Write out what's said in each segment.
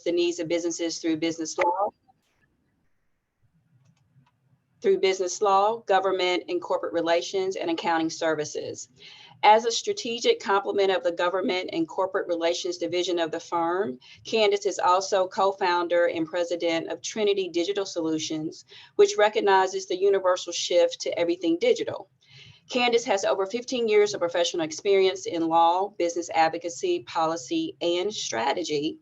the needs of businesses through business law, government and corporate relations, and accounting services. As a strategic complement of the government and corporate relations division of the firm, Candace is also co-founder and president of Trinity Digital Solutions, which recognizes the universal shift to everything digital. Candace has over 15 years of professional experience in law, business advocacy, policy, and strategy.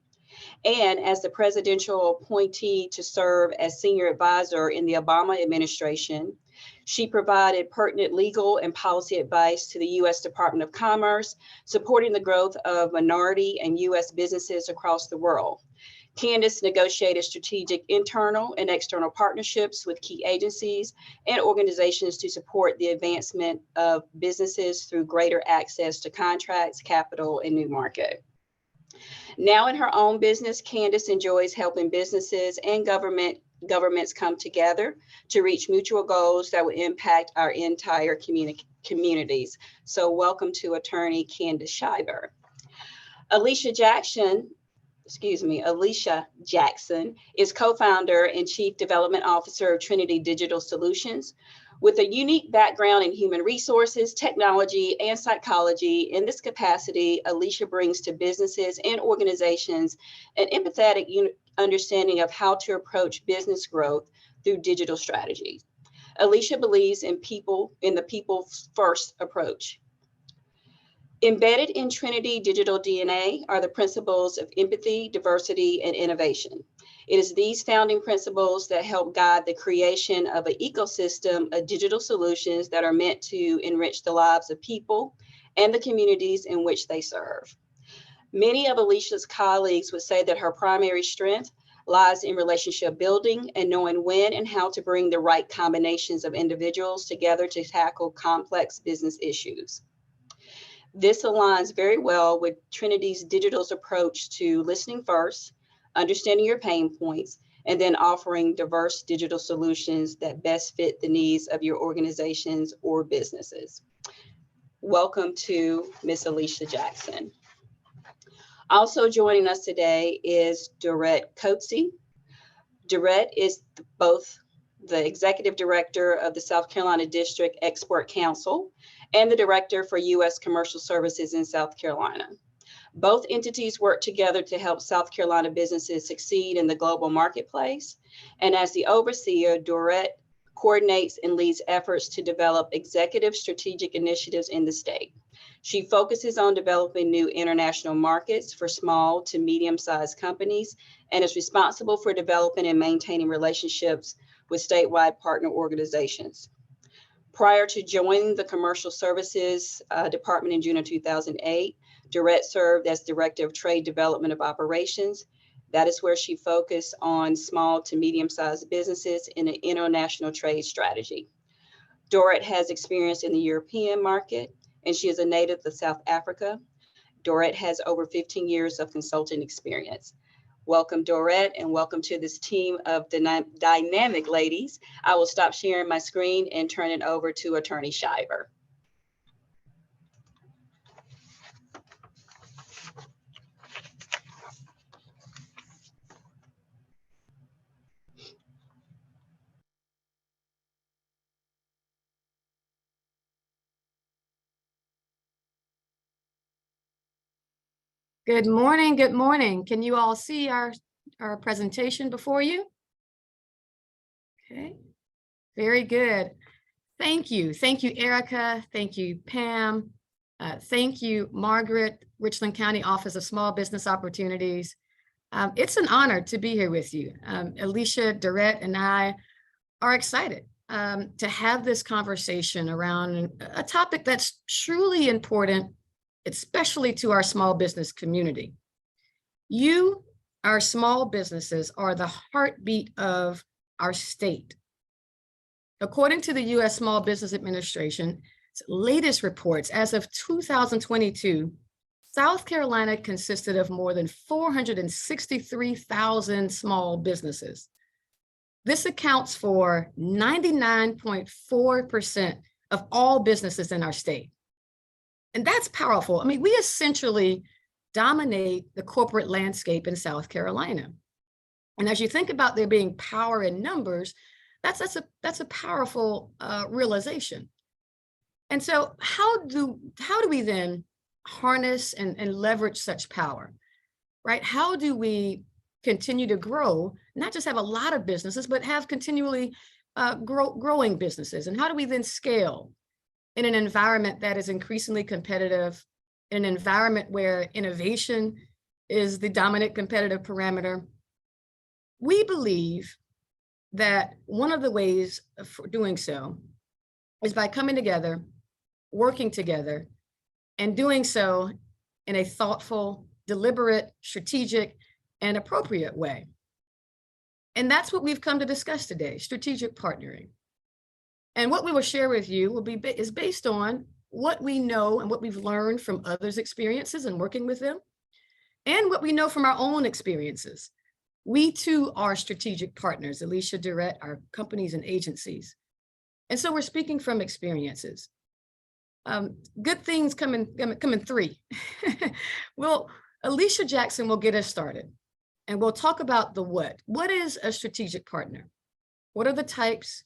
And as the presidential appointee to serve as senior advisor in the Obama administration, she provided pertinent legal and policy advice to the U.S. Department of Commerce, supporting the growth of minority and U.S. businesses across the world. Candace negotiated strategic internal and external partnerships with key agencies and organizations to support the advancement of businesses through greater access to contracts, capital, and new market. Now in her own business, Candace enjoys helping businesses and governments come together to reach mutual goals that will impact our entire communities. So welcome to attorney Candace Shiver. Alicia Jackson is co-founder and chief development officer of Trinity Digital Solutions. With a unique background in human resources, technology, and psychology, in this capacity, Alicia brings to businesses and organizations an empathetic understanding of how to approach business growth through digital strategies. Alicia believes in the people first approach. Embedded in Trinity Digital DNA are the principles of empathy, diversity, and innovation. It is these founding principles that help guide the creation of an ecosystem of digital solutions that are meant to enrich the lives of people and the communities in which they serve. Many of Alicia's colleagues would say that her primary strength lies in relationship building and knowing when and how to bring the right combinations of individuals together to tackle complex business issues. This aligns very well with Trinity's digital's approach to listening first, understanding your pain points, and then offering diverse digital solutions that best fit the needs of your organizations or businesses. Welcome to Miss Alicia Jackson. Also joining us today is Dorette Coetzee. Dorette is both the Executive Director of the South Carolina District Export Council and the Director for U.S. Commercial Services in South Carolina. Both entities work together to help South Carolina businesses succeed in the global marketplace. And as the overseer, Dorette coordinates and leads efforts to develop executive strategic initiatives in the state. She focuses on developing new international markets for small to medium-sized companies and is responsible for developing and maintaining relationships with statewide partner organizations. Prior to joining the Commercial Services Department in June of 2008, Dorette served as Director of Trade Development of Operations. That is where she focused on small to medium-sized businesses in an international trade strategy. Dorette has experience in the European market, and she is a native of South Africa. Dorette has over 15 years of consulting experience. Welcome, Dorette, and welcome to this team of dynamic ladies. I will stop sharing my screen and turn it over to Attorney Shiver. Good morning, good morning. Can you all see our presentation before you? Okay, very good. Thank you, Erica. Thank you, Pam. Thank you, Margaret, Richland County Office of Small Business Opportunities. It's an honor to be here with you. Alicia, Dorette, and I are excited to have this conversation around a topic that's truly important, especially to our small business community. You, our small businesses, are the heartbeat of our state. According to the U.S. Small Business Administration's latest reports, as of 2022, South Carolina consisted of more than 463,000 small businesses. This accounts for 99.4% of all businesses in our state. And that's powerful. I mean, we essentially dominate the corporate landscape in South Carolina. And as you think about there being power in numbers, that's a powerful realization. And so how do we then harness and leverage such power, right? How do we continue to grow, not just have a lot of businesses, but have continually growing businesses? And how do we then scale in an environment that is increasingly competitive, in an environment where innovation is the dominant competitive parameter? We believe that one of the ways for doing so is by coming together, working together, and doing so in a thoughtful, deliberate, strategic, and appropriate way. And that's what we've come to discuss today, strategic partnering. And what we will share with you is based on what we know and what we've learned from others' experiences and working with them, and what we know from our own experiences. We too are strategic partners, Alicia, Durrett, our companies and agencies. And so we're speaking from experiences. Good things come in three. Well, Alicia Jackson will get us started, and we'll talk about the what. What is a strategic partner? What are the types?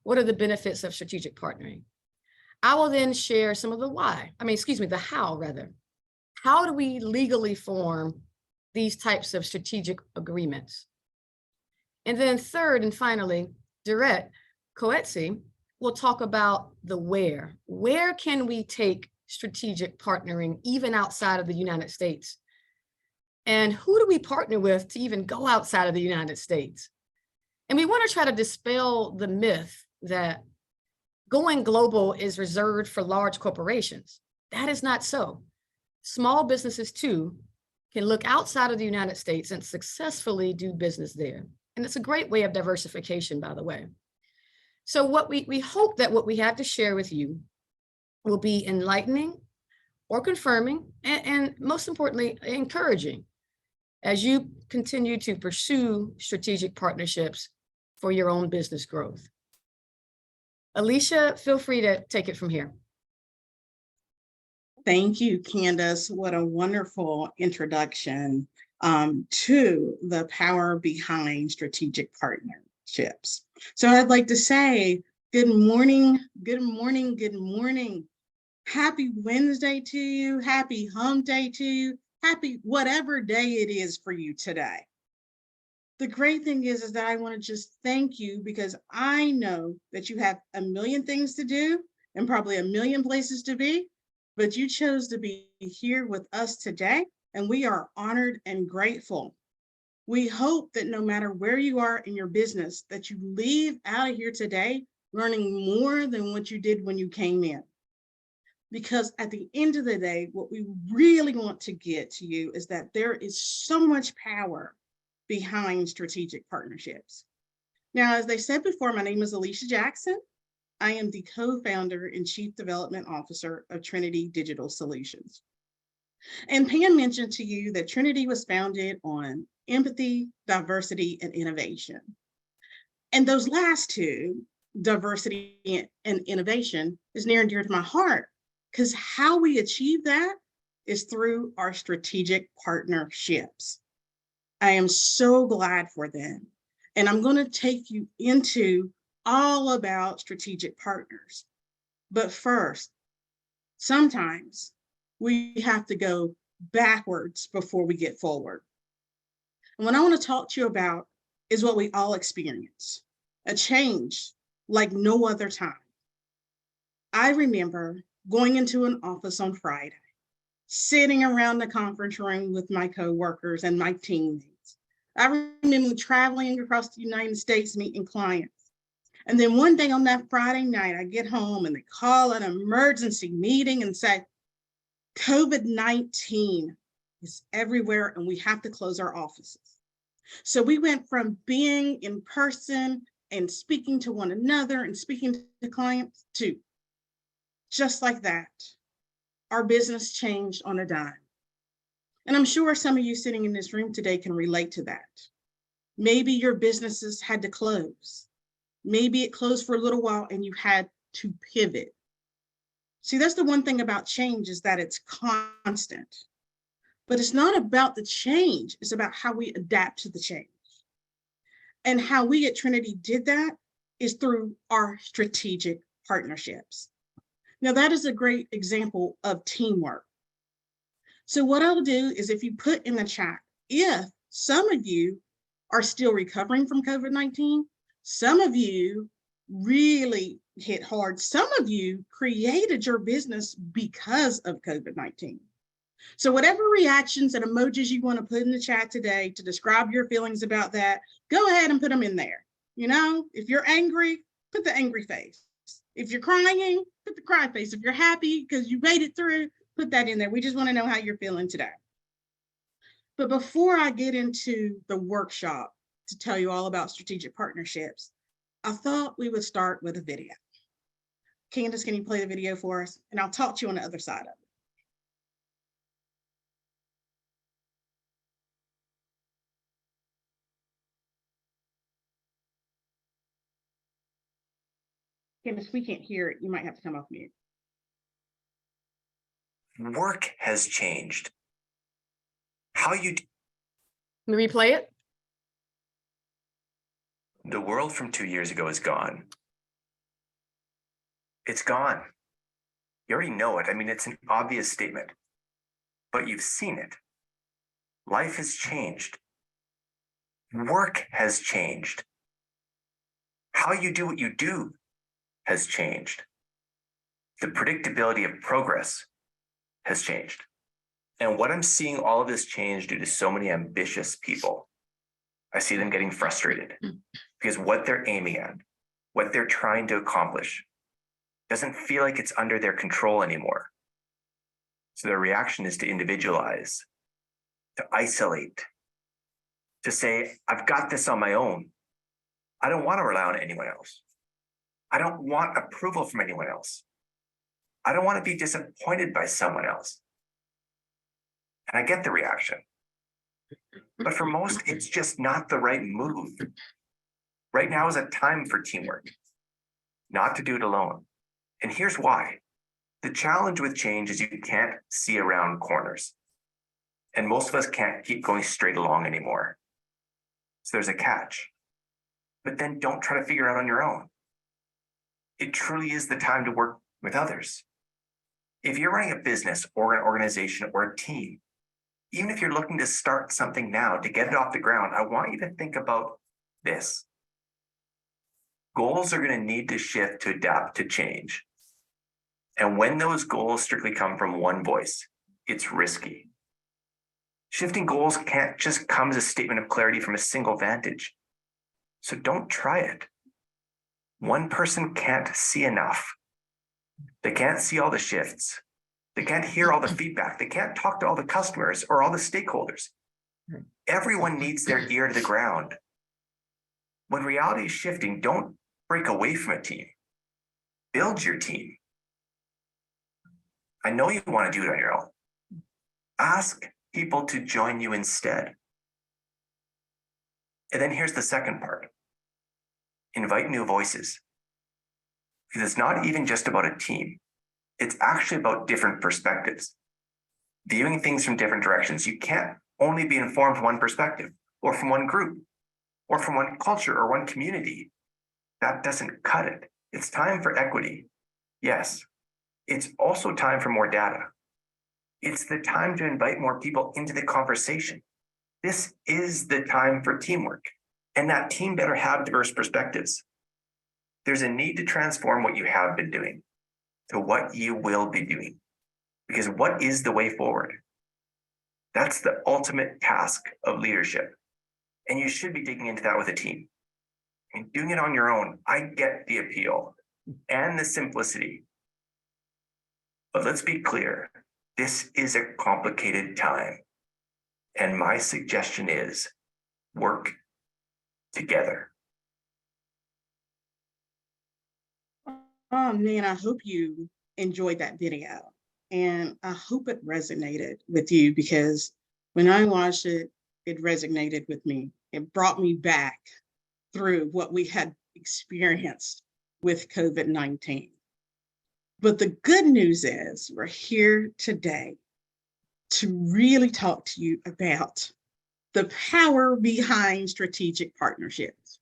What are the benefits of strategic partnering? I will then share some of the the how rather. How do we legally form these types of strategic agreements? And then third and finally, Durrett Coetzee will talk about the where. Where can we take strategic partnering even outside of the United States? And who do we partner with to even go outside of the United States? And we want to try to dispel the myth that going global is reserved for large corporations. That is not so. Small businesses too can look outside of the United States and successfully do business there. And it's a great way of diversification, by the way. So what we hope that what we have to share with you will be enlightening or confirming, and most importantly, encouraging as you continue to pursue strategic partnerships for your own business growth. Alicia, feel free to take it from here. Thank you, Candace. What a wonderful introduction to the power behind strategic partnerships. So I'd like to say, good morning, good morning, good morning. Happy Wednesday to you. Happy Hump Day to you. Happy whatever day it is for you today. The great thing is that I want to just thank you, because I know that you have a million things to do and probably a million places to be, but you chose to be here with us today, and we are honored and grateful. We hope that no matter where you are in your business, that you leave out of here today learning more than what you did when you came in. Because at the end of the day, what we really want to get to you is that there is so much power behind strategic partnerships. Now, as I said before, my name is Alicia Jackson. I am the co-founder and chief development officer of Trinity Digital Solutions. And Pam mentioned to you that Trinity was founded on empathy, diversity, and innovation. And those last two, diversity and innovation, is near and dear to my heart, because how we achieve that is through our strategic partnerships. I am so glad for them. And I'm going to take you into all about strategic partners. But first, sometimes we have to go backwards before we get forward. And what I want to talk to you about is what we all experience, a change like no other time. I remember going into an office on Friday, sitting around the conference room with my coworkers and my teammates. I remember traveling across the United States, meeting clients. And then one day on that Friday night, I get home and they call an emergency meeting and say, COVID-19 is everywhere and we have to close our offices. So we went from being in person and speaking to one another and speaking to clients to just like that. Our business changed on a dime. And I'm sure some of you sitting in this room today can relate to that. Maybe your businesses had to close. Maybe it closed for a little while and you had to pivot. See, that's the one thing about change, is that it's constant. But it's not about the change. It's about how we adapt to the change. And how we at Trinity did that is through our strategic partnerships. Now, that is a great example of teamwork. So what I'll do is, if you put in the chat, if some of you are still recovering from COVID-19, some of you really hit hard, some of you created your business because of COVID-19. So whatever reactions and emojis you want to put in the chat today to describe your feelings about that, go ahead and put them in there. You know, if you're angry, put the angry face. If you're crying, put the cry face. If you're happy because you made it through, put that in there. We just want to know how you're feeling today. But before I get into the workshop to tell you all about strategic partnerships, I thought we would start with a video. Candace, can you play the video for us? And I'll talk to you on the other side of it. Candace, we can't hear it. You might have to come off mute. Work has changed. How you Can we replay it? The world from 2 years ago is gone. It's gone. You already know it. I mean, it's an obvious statement, but you've seen it. Life has changed. Work has changed. How you do what you do has changed. The predictability of progress has changed. And what I'm seeing all of this change due to so many ambitious people, I see them getting frustrated because what they're aiming at, what they're trying to accomplish, doesn't feel like it's under their control anymore. So their reaction is to individualize, to isolate, to say, I've got this on my own. I don't want to rely on anyone else. I don't want approval from anyone else. I don't want to be disappointed by someone else. And I get the reaction. But for most, it's just not the right move. Right now is a time for teamwork, not to do it alone. And here's why. The challenge with change is you can't see around corners. And most of us can't keep going straight along anymore. So there's a catch. But then don't try to figure it out on your own. It truly is the time to work with others. If you're running a business or an organization or a team, even if you're looking to start something now to get it off the ground, I want you to think about this. Goals are going to need to shift to adapt to change. And when those goals strictly come from one voice, it's risky. Shifting goals can't just come as a statement of clarity from a single vantage. So don't try it. One person can't see enough. They can't see all the shifts. They can't hear all the feedback. They can't talk to all the customers or all the stakeholders. Everyone needs their ear to the ground. When reality is shifting, don't break away from a team. Build your team. I know you want to do it on your own. Ask people to join you instead. And then here's the second part. Invite new voices. Because it's not even just about a team. It's actually about different perspectives. Viewing things from different directions. You can't only be informed from one perspective or from one group or from one culture or one community. That doesn't cut it. It's time for equity. Yes. It's also time for more data. It's the time to invite more people into the conversation. This is the time for teamwork. And that team better have diverse perspectives. There's a need to transform what you have been doing to what you will be doing. Because what is the way forward? That's the ultimate task of leadership. And you should be digging into that with a team. And doing it on your own, I get the appeal and the simplicity. But let's be clear, this is a complicated time. And my suggestion is work together. Oh man, I hope you enjoyed that video. And I hope it resonated with you, because when I watched it, it resonated with me. It brought me back through what we had experienced with COVID-19. But the good news is we're here today to really talk to you about the power behind strategic partnerships.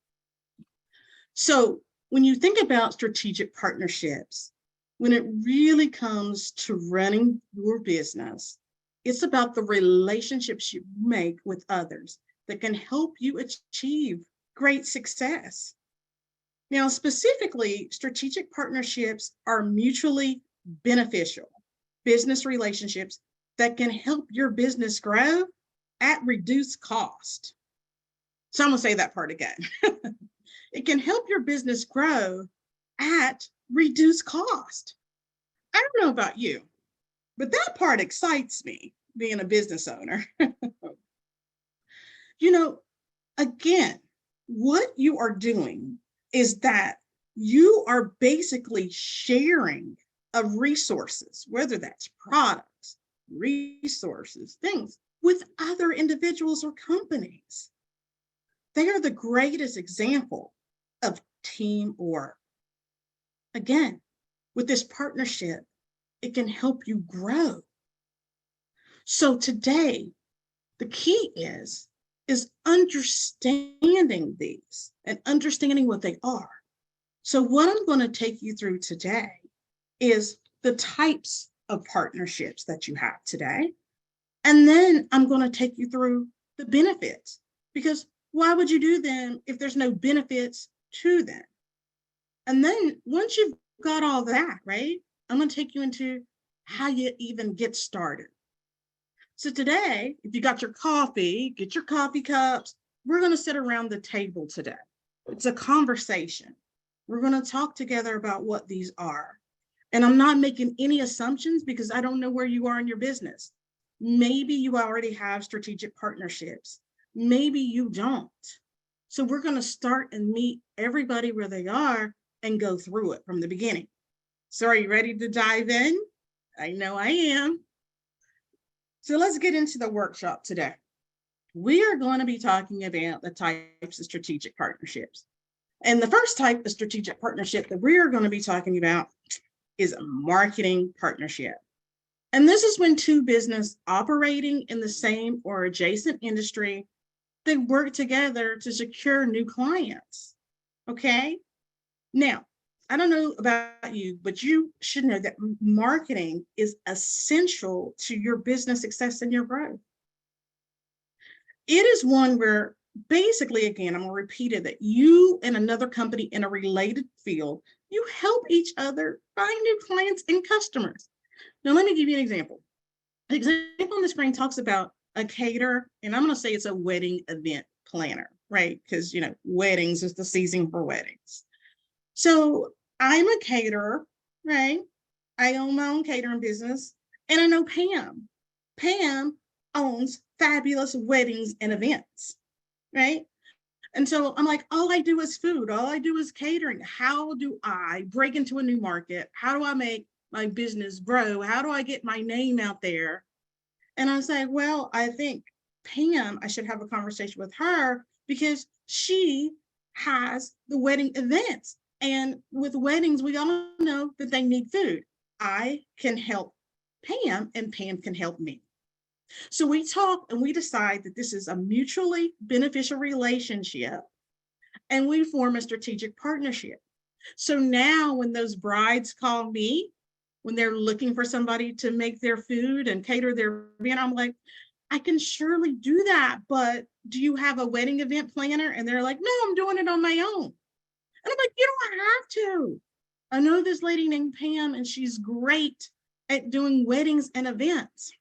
So when you think about strategic partnerships, when it really comes to running your business, it's about the relationships you make with others that can help you achieve great success. Now, specifically, strategic partnerships are mutually beneficial business relationships that can help your business grow at reduced cost. So I'm going to say that part again. It can help your business grow at reduced cost. I don't know about you, but that part excites me, being a business owner. You know, again, what you are doing is that you are basically sharing of resources, whether that's products, resources, things, with other individuals or companies. They are the greatest example of teamwork. Again, with this partnership, it can help you grow. So today, the key is understanding these and understanding what they are. So what I'm going to take you through today is the types of partnerships that you have today. And then I'm going to take you through the benefits, because why would you do them if there's no benefits to them? And then once you've got all that, right, I'm going to take you into how you even get started. So today, if you got your coffee, get your coffee cups, we're going to sit around the table today. It's a conversation. We're going to talk together about what these are. And I'm not making any assumptions because I don't know where you are in your business. Maybe you already have strategic partnerships. Maybe you don't. So we're going to start and meet everybody where they are and go through it from the beginning. So are you ready to dive in? I know I am. So let's get into the workshop today. We are going to be talking about the types of strategic partnerships. And the first type of strategic partnership that we're going to be talking about is a marketing partnership. And this is when two businesses operating in the same or adjacent industry, they work together to secure new clients. Okay? Now, I don't know about you, but you should know that marketing is essential to your business success and your growth. It is one where basically, again, I'm going to repeat it, that you and another company in a related field, you help each other find new clients and customers. Now, let me give you an example. The example on the screen talks about a caterer, and I'm going to say it's a wedding event planner, right? Because, you know, weddings is the season for weddings. So I'm a caterer, right? I own my own catering business, and I know Pam. Pam owns Fabulous Weddings and Events, right? And so I'm like, all I do is food. All I do is catering. How do I break into a new market? How do I make my business grow? How do I get my name out there? And I say, well, I think Pam, I should have a conversation with her because she has the wedding events. And with weddings, we all know that they need food. I can help Pam and Pam can help me. So we talk and we decide that this is a mutually beneficial relationship and we form a strategic partnership. So now when those brides call me, when they're looking for somebody to make their food and cater their event, I'm like, I can surely do that, but do you have a wedding event planner? And they're like, no, I'm doing it on my own. And I'm like, you don't have to. I know this lady named Pam, and she's great at doing weddings and events.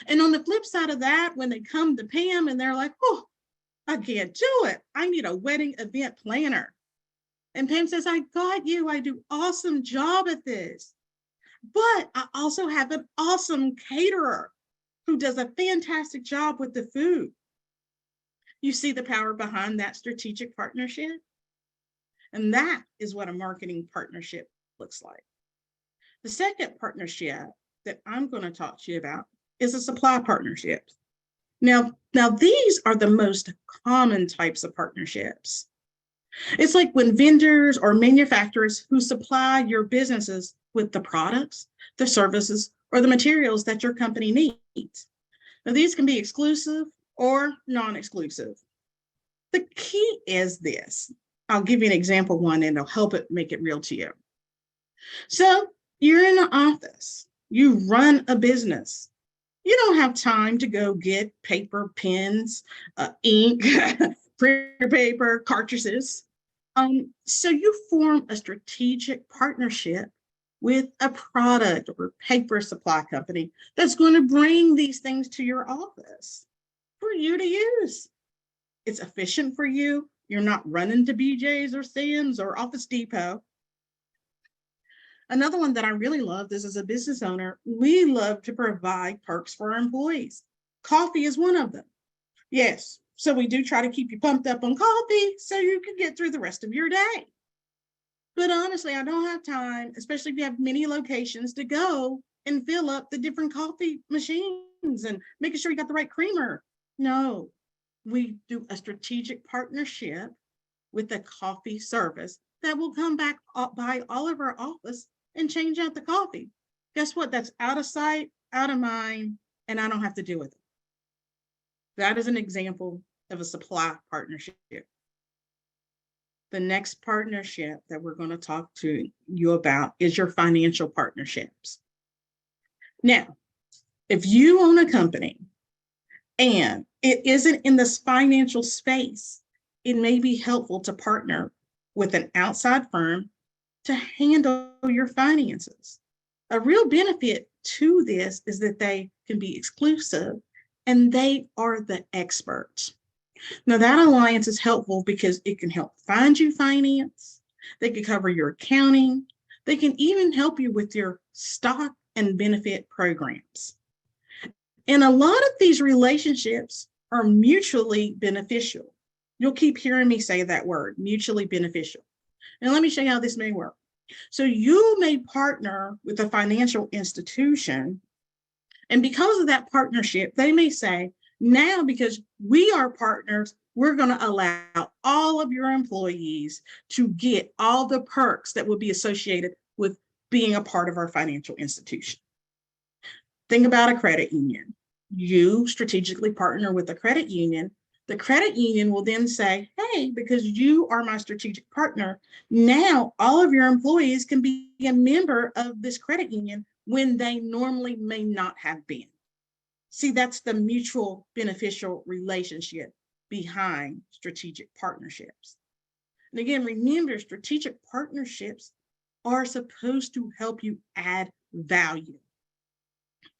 And on the flip side of that, when they come to Pam and they're like, oh, I can't do it. I need a wedding event planner. And Pam says, I got you. I do awesome job at this. But I also have an awesome caterer who does a fantastic job with the food. You see the power behind that strategic partnership? And that is what a marketing partnership looks like. The second partnership that I'm going to talk to you about is a supply partnership. Now these are the most common types of partnerships. It's like when vendors or manufacturers who supply your businesses with the products, the services, or the materials that your company needs. Now, these can be exclusive or non-exclusive. The key is this. I'll give you an example one and it'll help it make it real to you. So you're in the office, you run a business. You don't have time to go get paper, pens, ink, printer paper, cartridges. So you form a strategic partnership with a product or paper supply company that's going to bring these things to your office for you to use. It's efficient for you. You're not running to BJ's or Sam's or Office Depot. Another one that I really love, this as a business owner, we love to provide perks for our employees. Coffee is one of them. Yes, so we do try to keep you pumped up on coffee so you can get through the rest of your day. But honestly, I don't have time, especially if you have many locations, to go and fill up the different coffee machines and making sure you got the right creamer. No, we do a strategic partnership with a coffee service that will come back by all of our office and change out the coffee. Guess what? That's out of sight, out of mind, and I don't have to deal with it. That is an example of a supply partnership. The next partnership that we're going to talk to you about is your financial partnerships. Now, if you own a company and it isn't in this financial space, it may be helpful to partner with an outside firm to handle your finances. A real benefit to this is that they can be exclusive and they are the experts. Now, that alliance is helpful because it can help find you finance. They can cover your accounting. They can even help you with your stock and benefit programs. And a lot of these relationships are mutually beneficial. You'll keep hearing me say that word, mutually beneficial. And let me show you how this may work. So you may partner with a financial institution, and because of that partnership, they may say, now, because we are partners, we're going to allow all of your employees to get all the perks that would be associated with being a part of our financial institution. Think about a credit union. You strategically partner with a credit union. The credit union will then say, hey, because you are my strategic partner, now all of your employees can be a member of this credit union when they normally may not have been. See, that's the mutual beneficial relationship behind strategic partnerships. And again, remember, strategic partnerships are supposed to help you add value.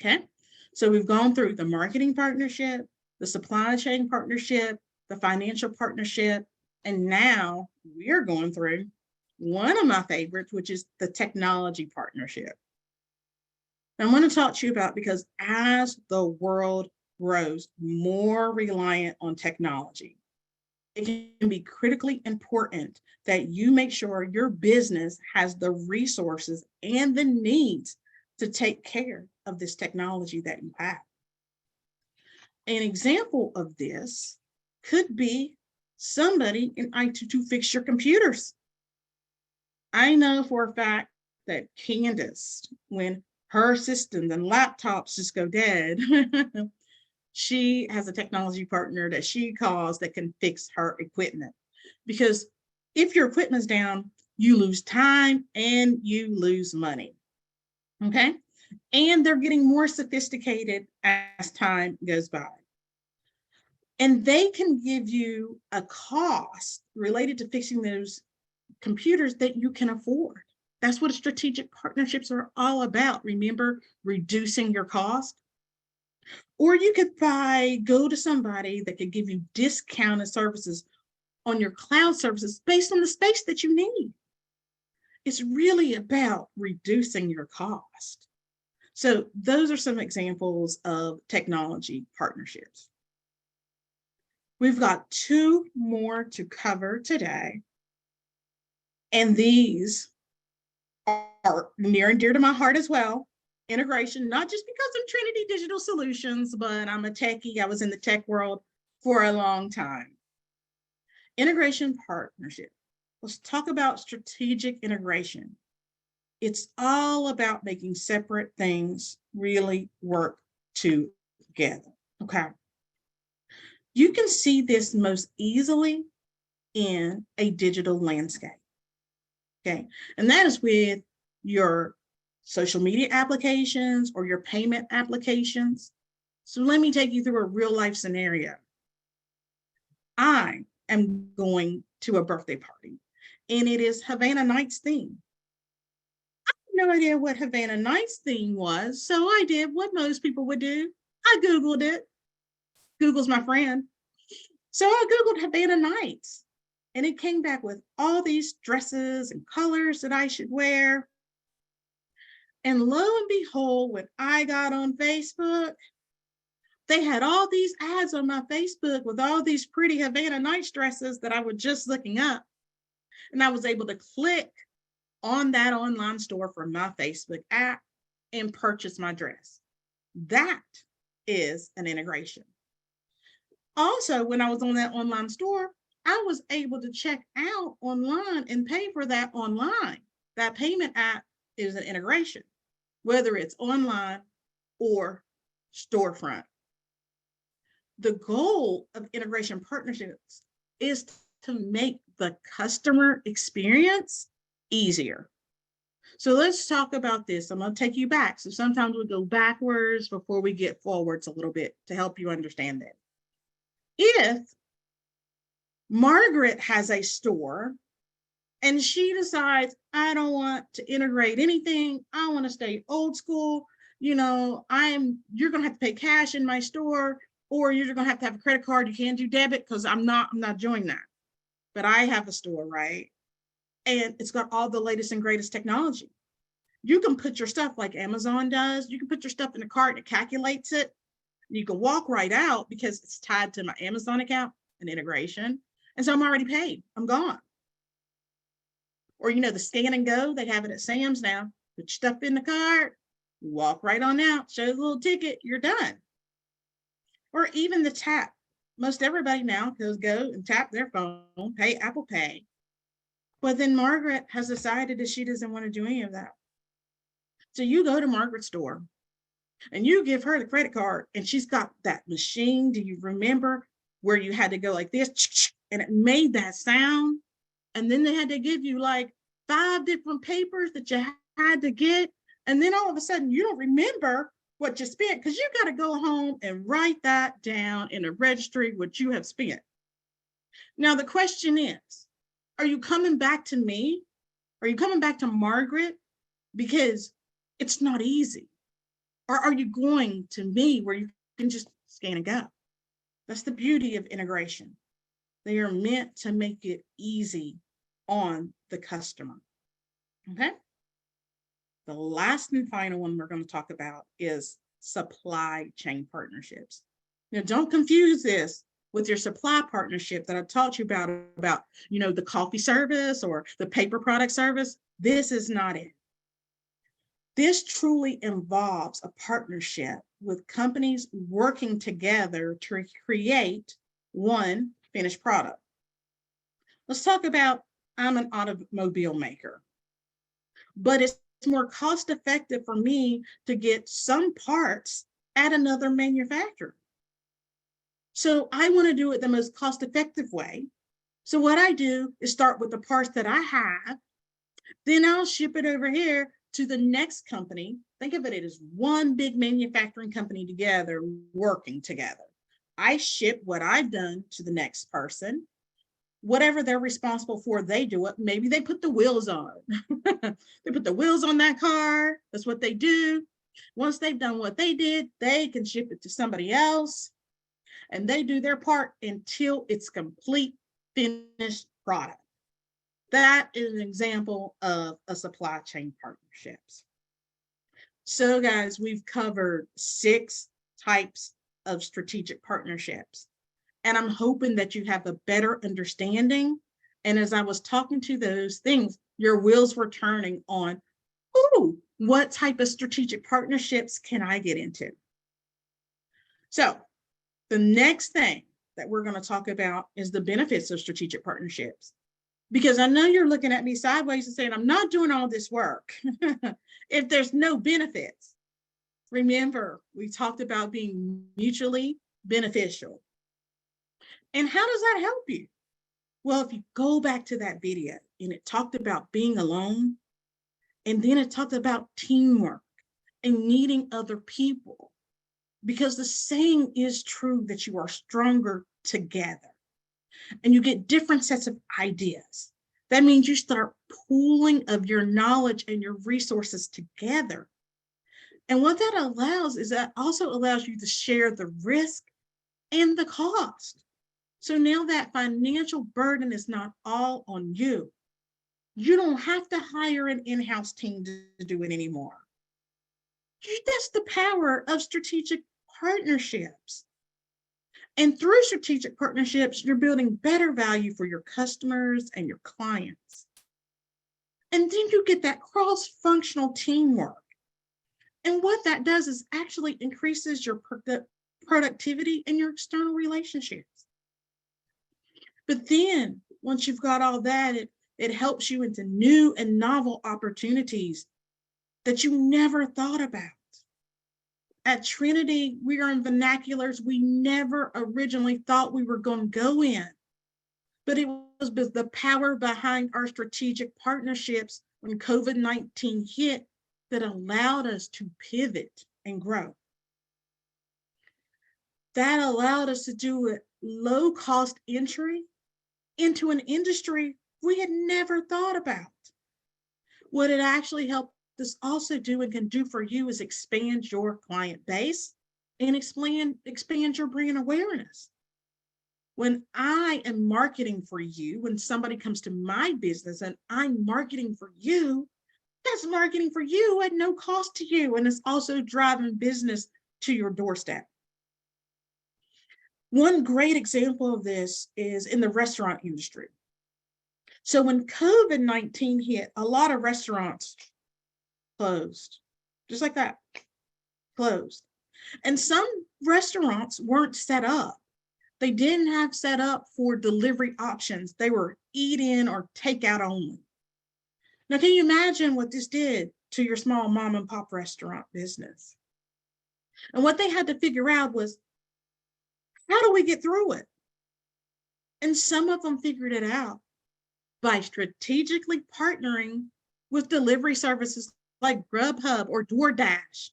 Okay, so we've gone through the marketing partnership, the supply chain partnership, the financial partnership, and now we're going through one of my favorites, which is the technology partnership. I want to talk to you about, because as the world grows more reliant on technology, it can be critically important that you make sure your business has the resources and the needs to take care of this technology that you have. An example of this could be somebody in IT to fix your computers. I know for a fact that Candace, when her systems and laptops just go dead, she has a technology partner that she calls that can fix her equipment. Because if your equipment's down, you lose time and you lose money. Okay? And they're getting more sophisticated as time goes by. And they can give you a cost related to fixing those computers that you can afford. That's what strategic partnerships are all about. Remember, reducing your cost. Or you could go to somebody that could give you discounted services on your cloud services based on the space that you need. It's really about reducing your cost. So those are some examples of technology partnerships. We've got 2 more to cover today. And these are near and dear to my heart as well. Integration, not just because I'm Trinity Digital Solutions, but I'm a techie. I was in the tech world for a long time. Integration partnership. Let's talk about strategic integration. It's all about making separate things really work together. together. Okay. You can see this most easily in a digital landscape. Okay. And that is with your social media applications or your payment applications. So let me take you through a real life scenario. I am going to a birthday party and it is Havana Nights theme. I had no idea what Havana Nights theme was. So I did what most people would do. I Googled it. Google's my friend. So I Googled Havana Nights and it came back with all these dresses and colors that I should wear. And lo and behold, when I got on Facebook, they had all these ads on my Facebook with all these pretty Havana Nights dresses that I was just looking up. And I was able to click on that online store from my Facebook app and purchase my dress. That is an integration. Also, when I was on that online store, I was able to check out online and pay for that online. That payment app is an integration, whether it's online or storefront. The goal of integration partnerships is to make the customer experience easier. So let's talk about this. I'm going to take you back. So sometimes we go backwards before we get forwards a little bit to help you understand that. If Margaret has a store and she decides, I don't want to integrate anything, I want to stay old school, you're going to have to pay cash in my store, or you're going to have a credit card. You can't do debit because I'm not doing that. But I have a store, right? And it's got all the latest and greatest technology. You can put your stuff like Amazon does. You can put your stuff in a cart and it calculates it. You can walk right out because it's tied to my Amazon account and integration. And so I'm already paid. I'm gone. Or, the scan and go, they have it at Sam's now. Put your stuff in the cart, walk right on out, show the little ticket, you're done. Or even the tap. Most everybody now goes go and tap their phone, pay Apple Pay. But then Margaret has decided that she doesn't want to do any of that. So you go to Margaret's store and you give her the credit card and she's got that machine. Do you remember where you had to go like this and it made that sound? And then they had to give you like 5 different papers that you had to get. And then all of a sudden you don't remember what you spent because you got to go home and write that down in a registry, what you have spent. Now, the question is, are you coming back to me? Are you coming back to Margaret? Because it's not easy. Or are you going to me where you can just scan and go? That's the beauty of integration. They are meant to make it easy on the customer. Okay? The last and final one we're going to talk about is supply chain partnerships. Now, don't confuse this with your supply partnership that I taught you about, the coffee service or the paper product service. This is not it. This truly involves a partnership with companies working together to create one finished product. Let's talk about, I'm an automobile maker, but it's more cost effective for me to get some parts at another manufacturer. So I want to do it the most cost effective way. So what I do is start with the parts that I have, then I'll ship it over here to the next company. Think of it as one big manufacturing company together, working together. I ship what I've done to the next person. Whatever they're responsible for, they do it. Maybe they put the wheels on. They put the wheels on that car. That's what they do. Once they've done what they did, they can ship it to somebody else. And they do their part until it's complete, finished product. That is an example of a supply chain partnerships. So guys, we've covered 6 types of strategic partnerships. And I'm hoping that you have a better understanding. And as I was talking to those things, your wheels were turning on, what type of strategic partnerships can I get into? So the next thing that we're going to talk about is the benefits of strategic partnerships. Because I know you're looking at me sideways and saying, I'm not doing all this work if there's no benefits. Remember, we talked about being mutually beneficial. And how does that help you? Well, if you go back to that video and it talked about being alone, and then it talked about teamwork and needing other people, because the saying is true that you are stronger together and you get different sets of ideas. That means you start pooling of your knowledge and your resources together. And what that allows is that also allows you to share the risk and the cost. So now that financial burden is not all on you. You don't have to hire an in-house team to do it anymore. That's the power of strategic partnerships. And through strategic partnerships, you're building better value for your customers and your clients. And then you get that cross-functional teamwork. And what that does is actually increases your productivity and your external relationships. But then once you've got all that, it helps you into new and novel opportunities that you never thought about. At Trinity, we are in vernaculars we never originally thought we were going to go in. But it was the power behind our strategic partnerships when COVID-19 hit that allowed us to pivot and grow. That allowed us to do a low-cost entry into an industry we had never thought about. What it actually helped us also do and can do for you is expand your client base and expand your brand awareness. When I am marketing for you, when somebody comes to my business and I'm marketing for you, that's marketing for you at no cost to you. And it's also driving business to your doorstep. One great example of this is in the restaurant industry. So when COVID-19 hit, a lot of restaurants closed, just like that, closed. And some restaurants weren't set up. They didn't have set up for delivery options. They were eat in or takeout only. Now, can you imagine what this did to your small mom and pop restaurant business? And what they had to figure out was, how do we get through it? And some of them figured it out by strategically partnering with delivery services like Grubhub or DoorDash.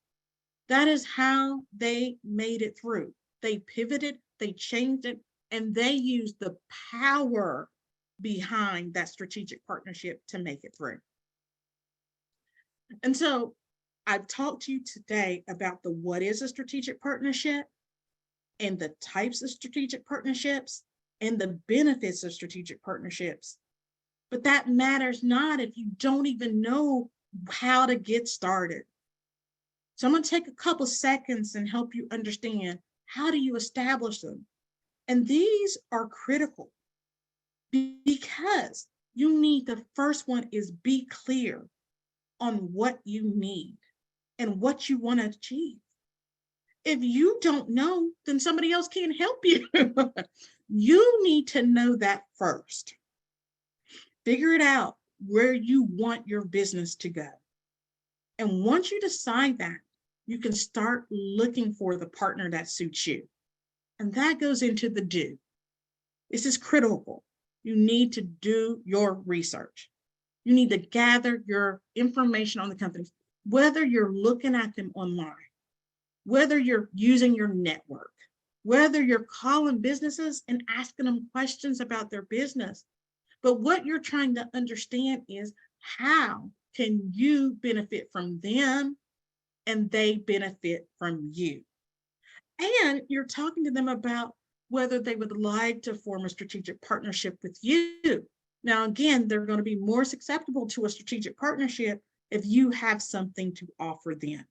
That is how they made it through. They pivoted, they changed it, and they used the power behind that strategic partnership to make it through. And so I've talked to you today about what is a strategic partnership and the types of strategic partnerships and the benefits of strategic partnerships. But that matters not if you don't even know how to get started. So I'm going to take a couple seconds and help you understand, how do you establish them? And these are critical because you need, the first one is be clear on what you need and what you want to achieve. If you don't know, then somebody else can't help you. You need to know that first. Figure it out where you want your business to go. And once you decide that, you can start looking for the partner that suits you. And that goes into the do. This is critical. You need to do your research. You need to gather your information on the companies, whether you're looking at them online, whether you're using your network, whether you're calling businesses and asking them questions about their business. But what you're trying to understand is, how can you benefit from them and they benefit from you? And you're talking to them about whether they would like to form a strategic partnership with you. Now, again, they're going to be more susceptible to a strategic partnership if you have something to offer them.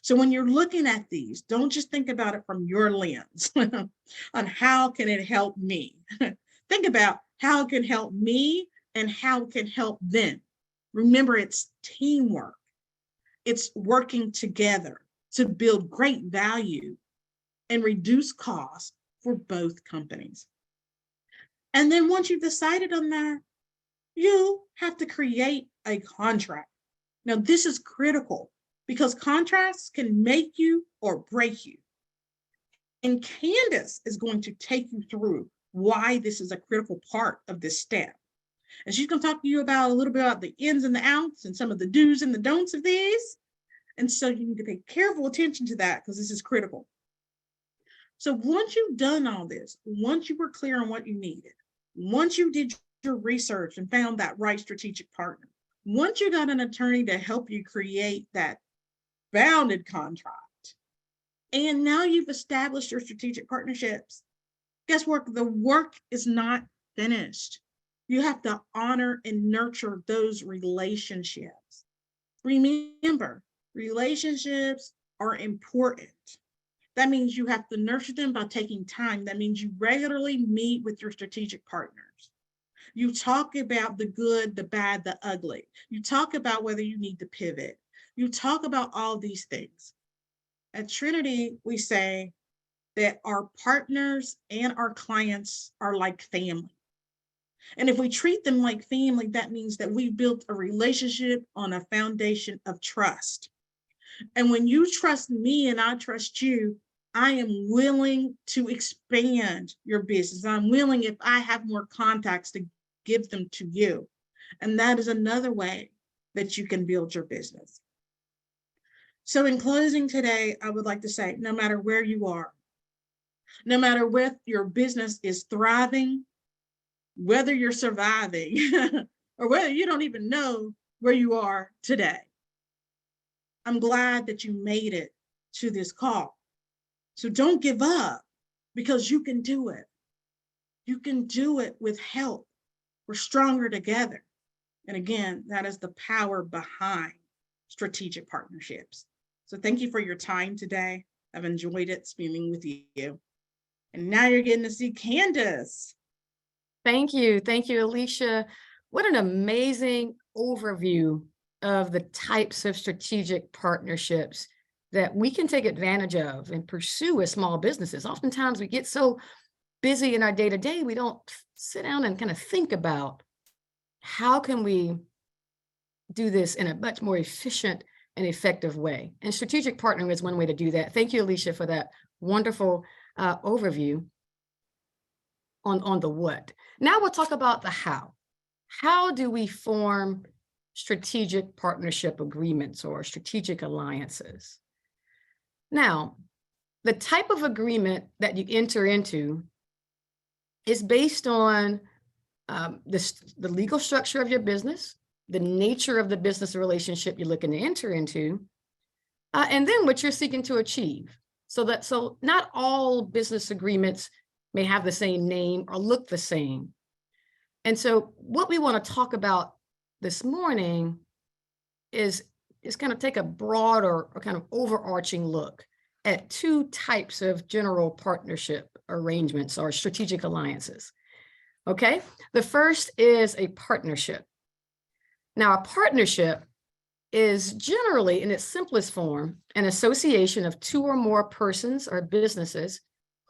So when you're looking at these, don't just think about it from your lens on how can it help me. Think about how it can help me and how it can help them. Remember, it's teamwork. It's working together to build great value and reduce costs for both companies. And then once you've decided on that, you have to create a contract. Now, this is critical because contrasts can make you or break you. And Candace is going to take you through why this is a critical part of this step. And she's going to talk to you about a little bit about the ins and the outs and some of the do's and the don'ts of these. And so you need to pay careful attention to that because this is critical. So once you've done all this, once you were clear on what you needed, once you did your research and found that right strategic partner, once you got an attorney to help you create that bounded contract, and now you've established your strategic partnerships, guess what? The work is not finished. You have to honor and nurture those relationships. Remember, relationships are important. That means you have to nurture them by taking time. That means you regularly meet with your strategic partners. You talk about the good, the bad, the ugly. You talk about whether you need to pivot. You talk about all these things. At Trinity, we say that our partners and our clients are like family. And if we treat them like family, that means that we built a relationship on a foundation of trust. And when you trust me and I trust you, I am willing to expand your business. I'm willing, if I have more contacts, to give them to you. And that is another way that you can build your business. So in closing today, I would like to say, no matter where you are, no matter whether your business is thriving, whether you're surviving, or whether you don't even know where you are today, I'm glad that you made it to this call. So don't give up, because you can do it. You can do it with help. We're stronger together. And again, that is the power behind strategic partnerships. So thank you for your time today. I've enjoyed it speaking with you. And now you're getting to see Candace. Thank you. Thank you, Alicia. What an amazing overview of the types of strategic partnerships that we can take advantage of and pursue as small businesses. Oftentimes we get so busy in our day-to-day, we don't sit down and kind of think about how can we do this in a much more efficient and effective way. And strategic partnering is one way to do that. Thank you, Alicia, for that wonderful overview on the what. Now we'll talk about the how. How do we form strategic partnership agreements or strategic alliances? Now, the type of agreement that you enter into is based on the legal structure of your business, the nature of the business relationship you're looking to enter into, and then what you're seeking to achieve. So not all business agreements may have the same name or look the same. And so what we want to talk about this morning is kind of take a broader or kind of overarching look at two types of general partnership arrangements or strategic alliances. Okay, the first is a partnership. Now, a partnership is generally, in its simplest form, an association of two or more persons or businesses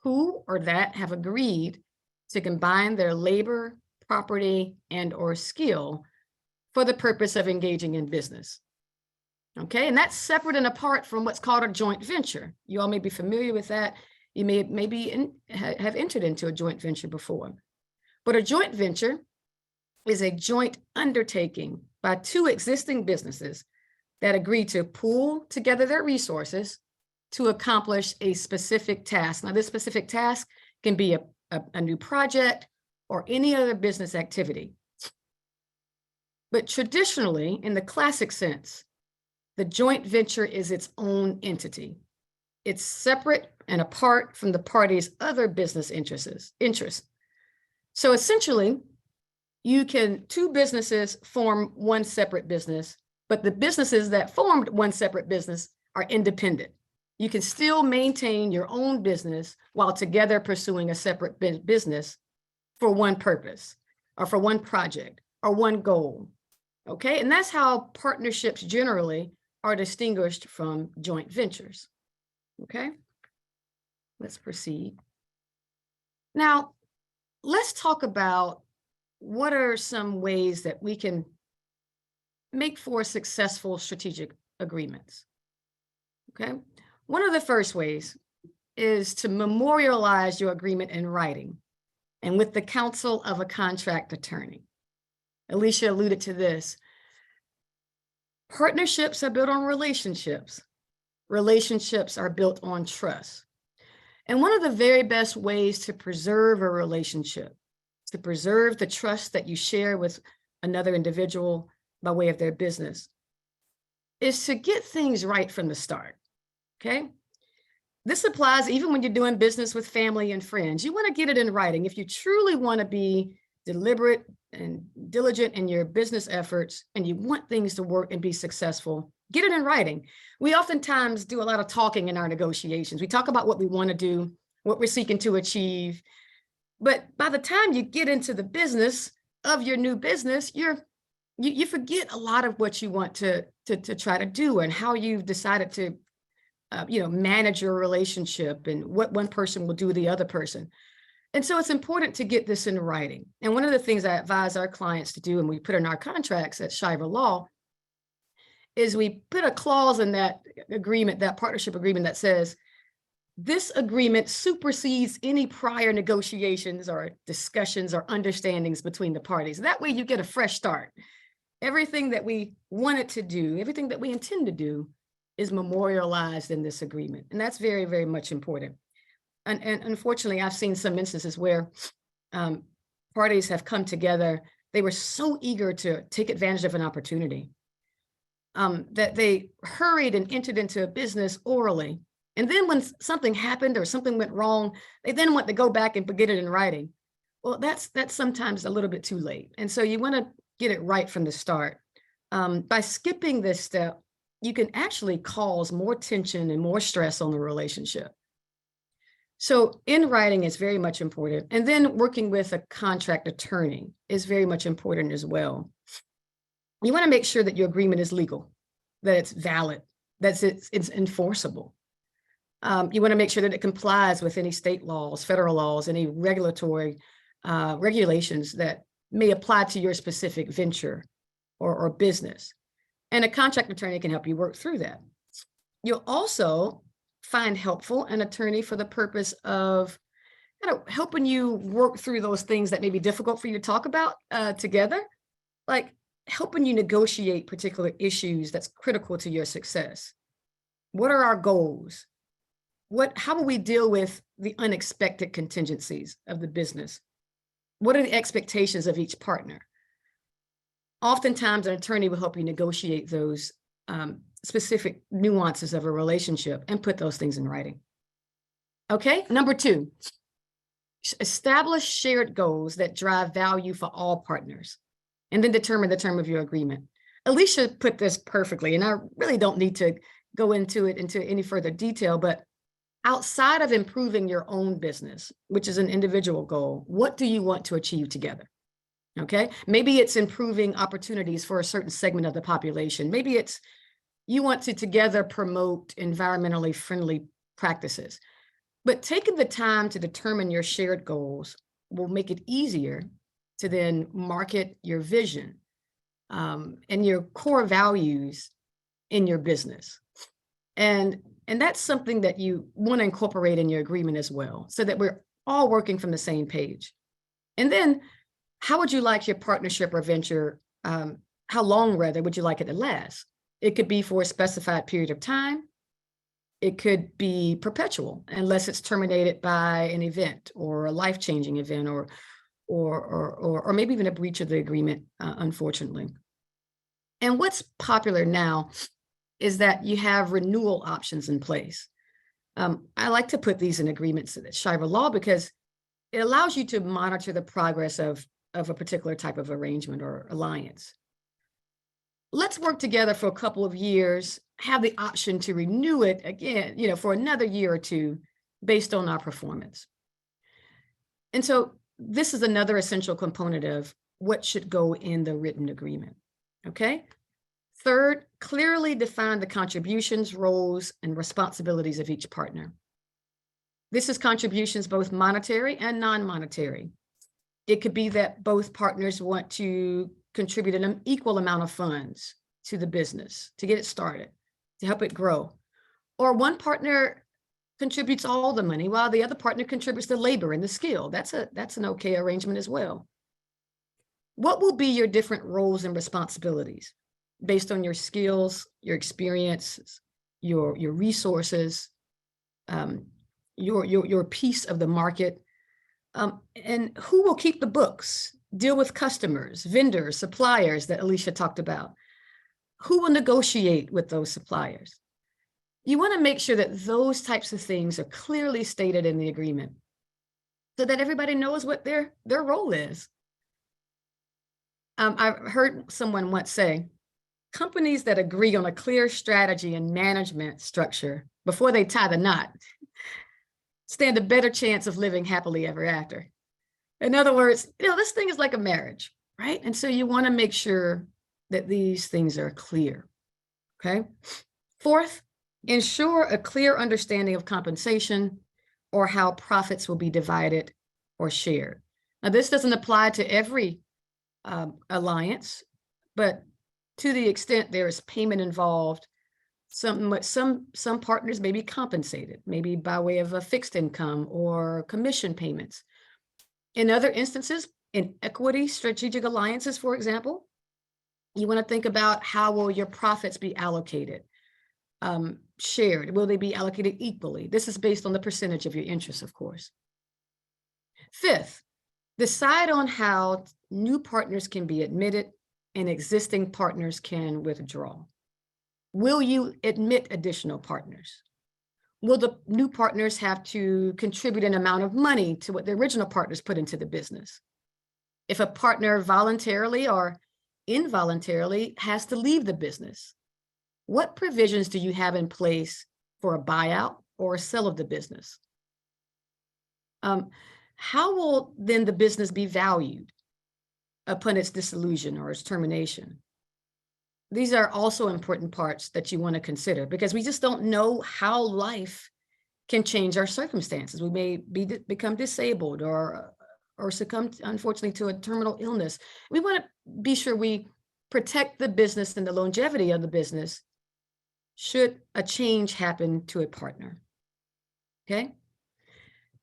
who or that have agreed to combine their labor, property, and or skill for the purpose of engaging in business. Okay, and that's separate and apart from what's called a joint venture. You all may be familiar with that. You may have entered into a joint venture before. But a joint venture is a joint undertaking by two existing businesses that agree to pool together their resources to accomplish a specific task. Now, this specific task can be a new project or any other business activity. But traditionally, in the classic sense, the joint venture is its own entity. It's separate and apart from the parties' other business interests. So essentially, two businesses form one separate business, but the businesses that formed one separate business are independent. You can still maintain your own business while together pursuing a separate business for one purpose or for one project or one goal. Okay, and that's how partnerships generally are distinguished from joint ventures. Okay, let's proceed. Now, let's talk about what are some ways that we can make for successful strategic agreements. Okay. One of the first ways is to memorialize your agreement in writing and with the counsel of a contract attorney. Alicia alluded to this. Partnerships are built on relationships. Relationships are built on trust. And one of the very best ways to preserve a relationship, to preserve the trust that you share with another individual by way of their business, is to get things right from the start. Okay. This applies even when you're doing business with family and friends. You want to get it in writing. If you truly want to be deliberate and diligent in your business efforts and you want things to work and be successful, get it in writing. We oftentimes do a lot of talking in our negotiations. We talk about what we want to do, what we're seeking to achieve. But by the time you get into the business of your new business, you forget a lot of what you want to try to do and how you've decided to manage your relationship and what one person will do to the other person. And so it's important to get this in writing. And one of the things I advise our clients to do, and we put in our contracts at Shiver Law, is we put a clause in that agreement, that partnership agreement, that says, this agreement supersedes any prior negotiations or discussions or understandings between the parties. That way you get a fresh start. Everything that we wanted to do, everything that we intend to do is memorialized in this agreement. And that's very, very much important. And unfortunately, I've seen some instances where parties have come together. They were so eager to take advantage of an opportunity that they hurried and entered into a business orally. And then when something happened or something went wrong, they then want to go back and get it in writing. Well, that's sometimes a little bit too late. And so you want to get it right from the start. By skipping this step, you can actually cause more tension and more stress on the relationship. So in writing is very much important. And then working with a contract attorney is very much important as well. You want to make sure that your agreement is legal, that it's valid, that it's enforceable. You want to make sure that it complies with any state laws, federal laws, any regulatory regulations that may apply to your specific venture or business. And a contract attorney can help you work through that. You'll also find helpful an attorney for the purpose of helping you work through those things that may be difficult for you to talk about together, like helping you negotiate particular issues that's critical to your success. What are our goals? How will we deal with the unexpected contingencies of the business? What are the expectations of each partner? Oftentimes, an attorney will help you negotiate those specific nuances of a relationship and put those things in writing. Okay, number 2, establish shared goals that drive value for all partners, and then determine the term of your agreement. Alicia put this perfectly, and I really don't need to go into any further detail, but outside of improving your own business, which is an individual goal, what do you want to achieve together? Okay, maybe it's improving opportunities for a certain segment of the population. Maybe it's you want to together promote environmentally friendly practices. But taking the time to determine your shared goals will make it easier to then market your vision and your core values in your business. And that's something that you want to incorporate in your agreement as well, so that we're all working from the same page. And then how would you like your partnership or venture, how long rather would you like it to last? It could be for a specified period of time. It could be perpetual unless it's terminated by an event or a life-changing event or maybe even a breach of the agreement, unfortunately. And what's popular now is that you have renewal options in place. I like to put these in agreements at Shiver Law because it allows you to monitor the progress of a particular type of arrangement or alliance. Let's work together for a couple of years, have the option to renew it again, for another year or two based on our performance. And so this is another essential component of what should go in the written agreement, okay? Third, clearly define the contributions, roles, and responsibilities of each partner. This is contributions both monetary and non-monetary. It could be that both partners want to contribute an equal amount of funds to the business to get it started, to help it grow. Or one partner contributes all the money while the other partner contributes the labor and the skill. That's an okay arrangement as well. What will be your different roles and responsibilities based on your skills, your experiences, your resources, your piece of the market, and who will keep the books, deal with customers, vendors, suppliers that Alicia talked about? Who will negotiate with those suppliers? You want to make sure that those types of things are clearly stated in the agreement so that everybody knows what their role is. I've heard someone once say, companies that agree on a clear strategy and management structure before they tie the knot stand a better chance of living happily ever after. In other words, this thing is like a marriage, right? And so you want to make sure that these things are clear, okay? Fourth, ensure a clear understanding of compensation or how profits will be divided or shared. Now, this doesn't apply to every alliance, but to the extent there is payment involved, some partners may be compensated, maybe by way of a fixed income or commission payments. In other instances, in equity strategic alliances, for example, you want to think about how will your profits be allocated, shared? Will they be allocated equally? This is based on the percentage of your interests, of course. Fifth, decide on how new partners can be admitted and existing partners can withdraw. Will you admit additional partners? Will the new partners have to contribute an amount of money to what the original partners put into the business? If a partner voluntarily or involuntarily has to leave the business, what provisions do you have in place for a buyout or a sale of the business? How will then the business be valued upon its dissolution or its termination? These are also important parts that you want to consider because we just don't know how life can change our circumstances. We may become disabled or succumb, unfortunately, to a terminal illness. We want to be sure we protect the business and the longevity of the business should a change happen to a partner. Okay.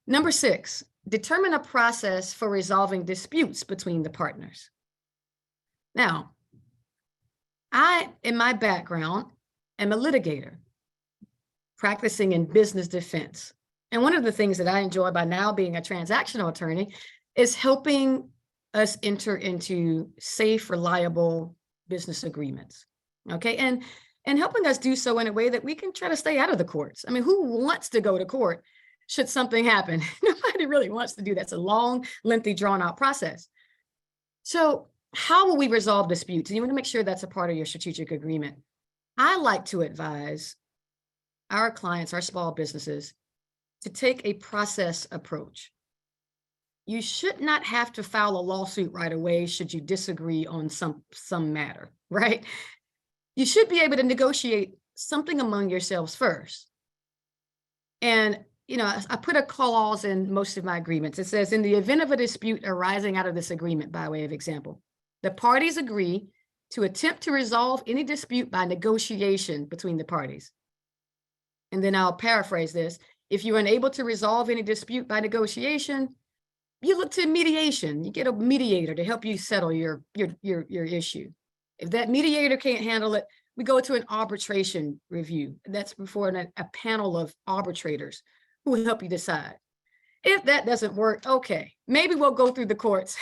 Number 6, determine a process for resolving disputes between the partners. Now, in my background, am a litigator practicing in business defense. And one of the things that I enjoy by now being a transactional attorney is helping us enter into safe, reliable business agreements. Okay. And helping us do so in a way that we can try to stay out of the courts. I mean, who wants to go to court should something happen? Nobody really wants to do that. It's a long, lengthy, drawn out process. So how will we resolve disputes? And you want to make sure that's a part of your strategic agreement. I like to advise our clients, our small businesses, to take a process approach. You should not have to file a lawsuit right away should you disagree on some matter, right? You should be able to negotiate something among yourselves first. And I put a clause in most of my agreements. It says, in the event of a dispute arising out of this agreement, by way of example, the parties agree to attempt to resolve any dispute by negotiation between the parties. And then I'll paraphrase this. If you're unable to resolve any dispute by negotiation, you look to mediation. You get a mediator to help you settle your issue. If that mediator can't handle it, we go to an arbitration review. That's before a panel of arbitrators who will help you decide. If that doesn't work, okay, maybe we'll go through the courts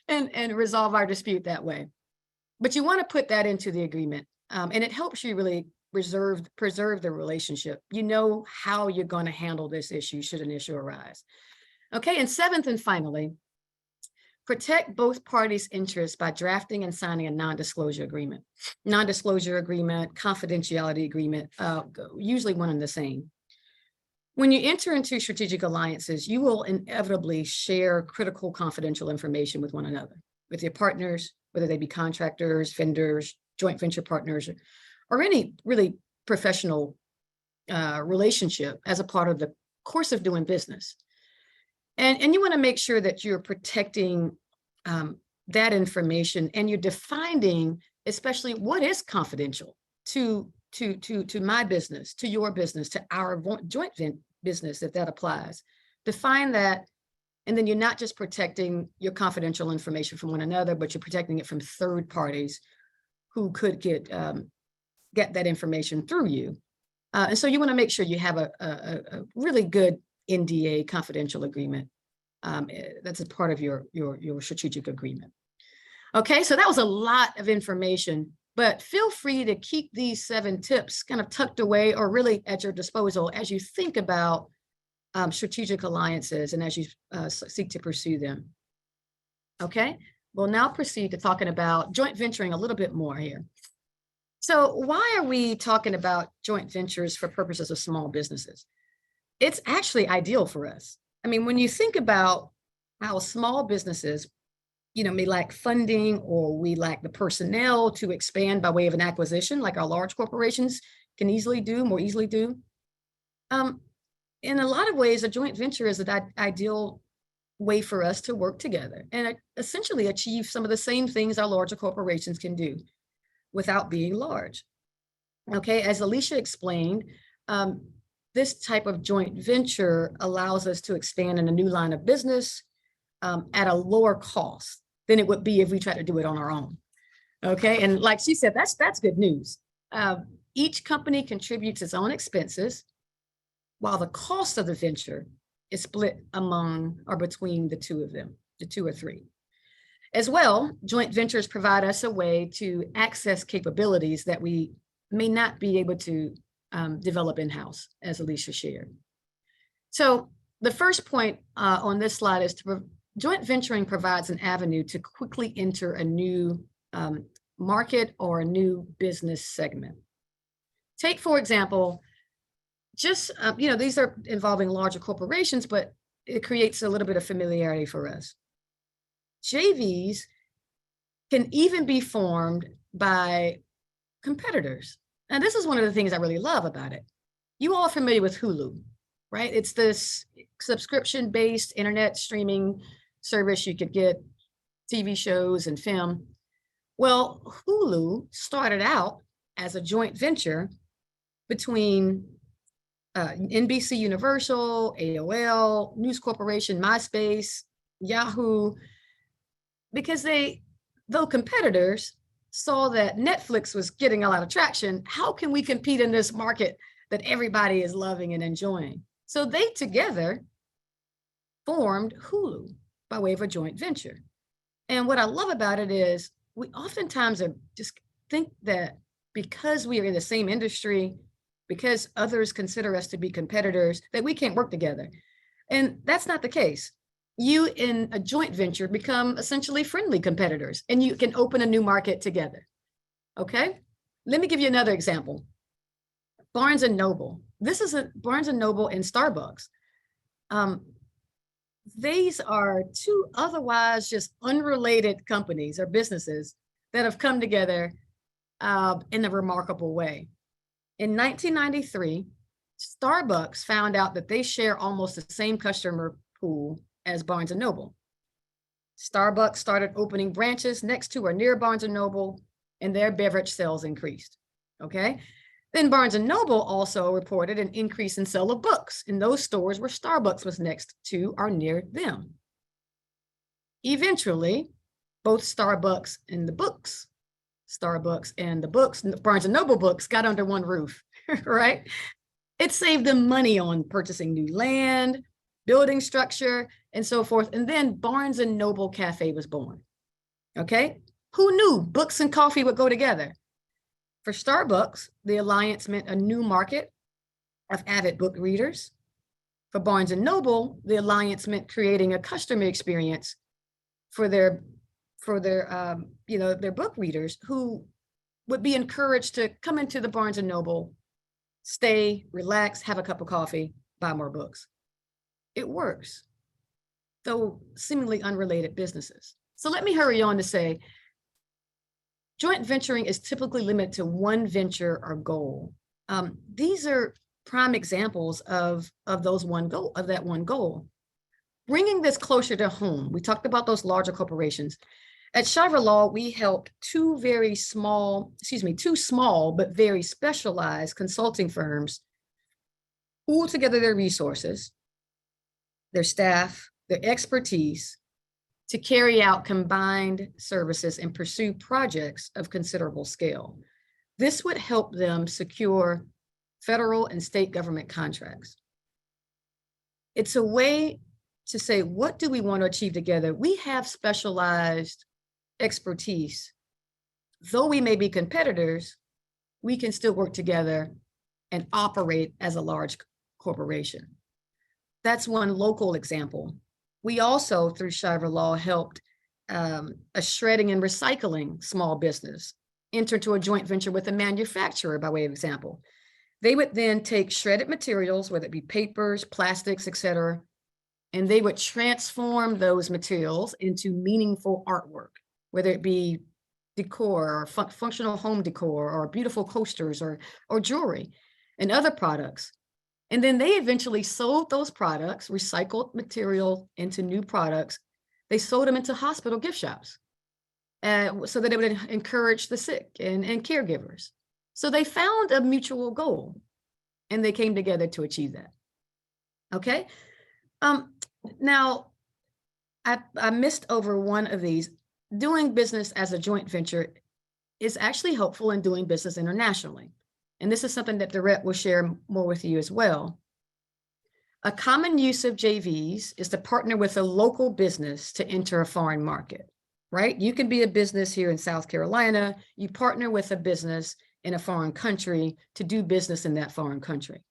and resolve our dispute that way. But you want to put that into the agreement, and it helps you really preserve the relationship. You know how you're going to handle this issue should an issue arise. Okay, and 7th and finally, protect both parties' interests by drafting and signing a non-disclosure agreement. Non-disclosure agreement, confidentiality agreement, usually one and the same. When you enter into strategic alliances, you will inevitably share critical confidential information with one another, with your partners, whether they be contractors, vendors, joint venture partners, or any really professional relationship as a part of the course of doing business. And you want to make sure that you're protecting that information and you're defining especially what is confidential to to my business, to your business, to our joint business, if that applies. Define that, and then you're not just protecting your confidential information from one another, but you're protecting it from third parties who could get that information through you. And so you want to make sure you have a really good NDA, confidential agreement. That's a part of your strategic agreement. Okay, so that was a lot of information, but feel free to keep these 7 tips kind of tucked away or really at your disposal as you think about strategic alliances and as you seek to pursue them. Okay, we'll now proceed to talking about joint venturing a little bit more here. So why are we talking about joint ventures for purposes of small businesses? It's actually ideal for us. I mean, when you think about how small businesses, may lack funding, or we lack the personnel to expand by way of an acquisition, like our large corporations can more easily do. In a lot of ways, a joint venture is an ideal way for us to work together and essentially achieve some of the same things our larger corporations can do without being large. Okay, as Alicia explained, this type of joint venture allows us to expand in a new line of business at a lower cost than it would be if we tried to do it on our own. Okay, and like she said, that's good news. Each company contributes its own expenses, while the cost of the venture is split among or between the two of them, the 2 or 3. As well, joint ventures provide us a way to access capabilities that we may not be able to develop in-house, as Alicia shared. So the first point on this slide is joint venturing provides an avenue to quickly enter a new market or a new business segment. Take, for example, just, these are involving larger corporations, but it creates a little bit of familiarity for us. JVs can even be formed by competitors. And this is one of the things I really love about it. You all are familiar with Hulu, right? It's this subscription-based internet streaming service. You could get TV shows and film. Well, Hulu started out as a joint venture between NBC Universal, AOL, News Corporation, MySpace, Yahoo, because though competitors saw that Netflix was getting a lot of traction, how can we compete in this market that everybody is loving and enjoying? So they together formed Hulu by way of a joint venture. And what I love about it is we oftentimes just think that because we are in the same industry, because others consider us to be competitors, that we can't work together. And that's not the case. You in a joint venture become essentially friendly competitors, and you can open a new market together. Okay, let me give you another example. Barnes and Noble. This is Barnes and Noble and Starbucks. These are 2 otherwise just unrelated companies or businesses that have come together in a remarkable way. In 1993, Starbucks found out that they share almost the same customer pool as Barnes and Noble. Starbucks started opening branches next to or near Barnes and Noble, and their beverage sales increased. Okay. Then Barnes and Noble also reported an increase in sale of books in those stores where Starbucks was next to or near them. Eventually, both Starbucks and the books, Barnes and Noble books got under one roof, right? It saved them money on purchasing new land, building structure, and so forth. And then Barnes and Noble Cafe was born. Okay, who knew books and coffee would go together? For Starbucks, the alliance meant a new market of avid book readers. For Barnes and Noble, the alliance meant creating a customer experience for their book readers who would be encouraged to come into the Barnes and Noble, stay, relax, have a cup of coffee, buy more books. It works, though seemingly unrelated businesses. So let me hurry on to say, joint venturing is typically limited to one venture or goal. These are prime examples of that one goal. Bringing this closer to home, we talked about those larger corporations. At Shiver Law, we helped two small but very specialized consulting firms pool together their resources, their staff, their expertise to carry out combined services and pursue projects of considerable scale. This would help them secure federal and state government contracts. It's a way to say, what do we want to achieve together? We have specialized expertise. Though we may be competitors, we can still work together and operate as a large corporation. That's one local example. We also, through Shiver Law, helped a shredding and recycling small business enter into a joint venture with a manufacturer, by way of example. They would then take shredded materials, whether it be papers, plastics, et cetera, and they would transform those materials into meaningful artwork, whether it be decor or functional home decor or beautiful coasters or jewelry and other products. And then they eventually sold those products, recycled material into new products. They sold them into hospital gift shops so that it would encourage the sick and caregivers. So they found a mutual goal and they came together to achieve that. Okay. Now, I missed over one of these. Doing business as a joint venture is actually helpful in doing business internationally. And this is something that Dorette will share more with you as well. A common use of JVs is to partner with a local business to enter a foreign market, right? You can be a business here in South Carolina, you partner with a business in a foreign country to do business in that foreign country.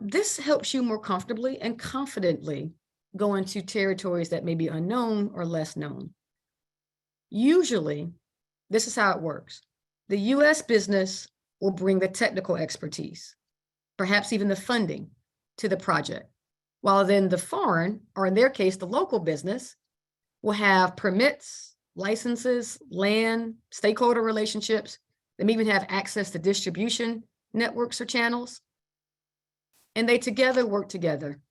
This helps you more comfortably and confidently go into territories that may be unknown or less known. Usually, this is how it works. The US business will bring the technical expertise, perhaps even the funding to the project, while then the foreign, or in their case, the local business, will have permits, licenses, land, stakeholder relationships. They may even have access to distribution networks or channels. And they together work together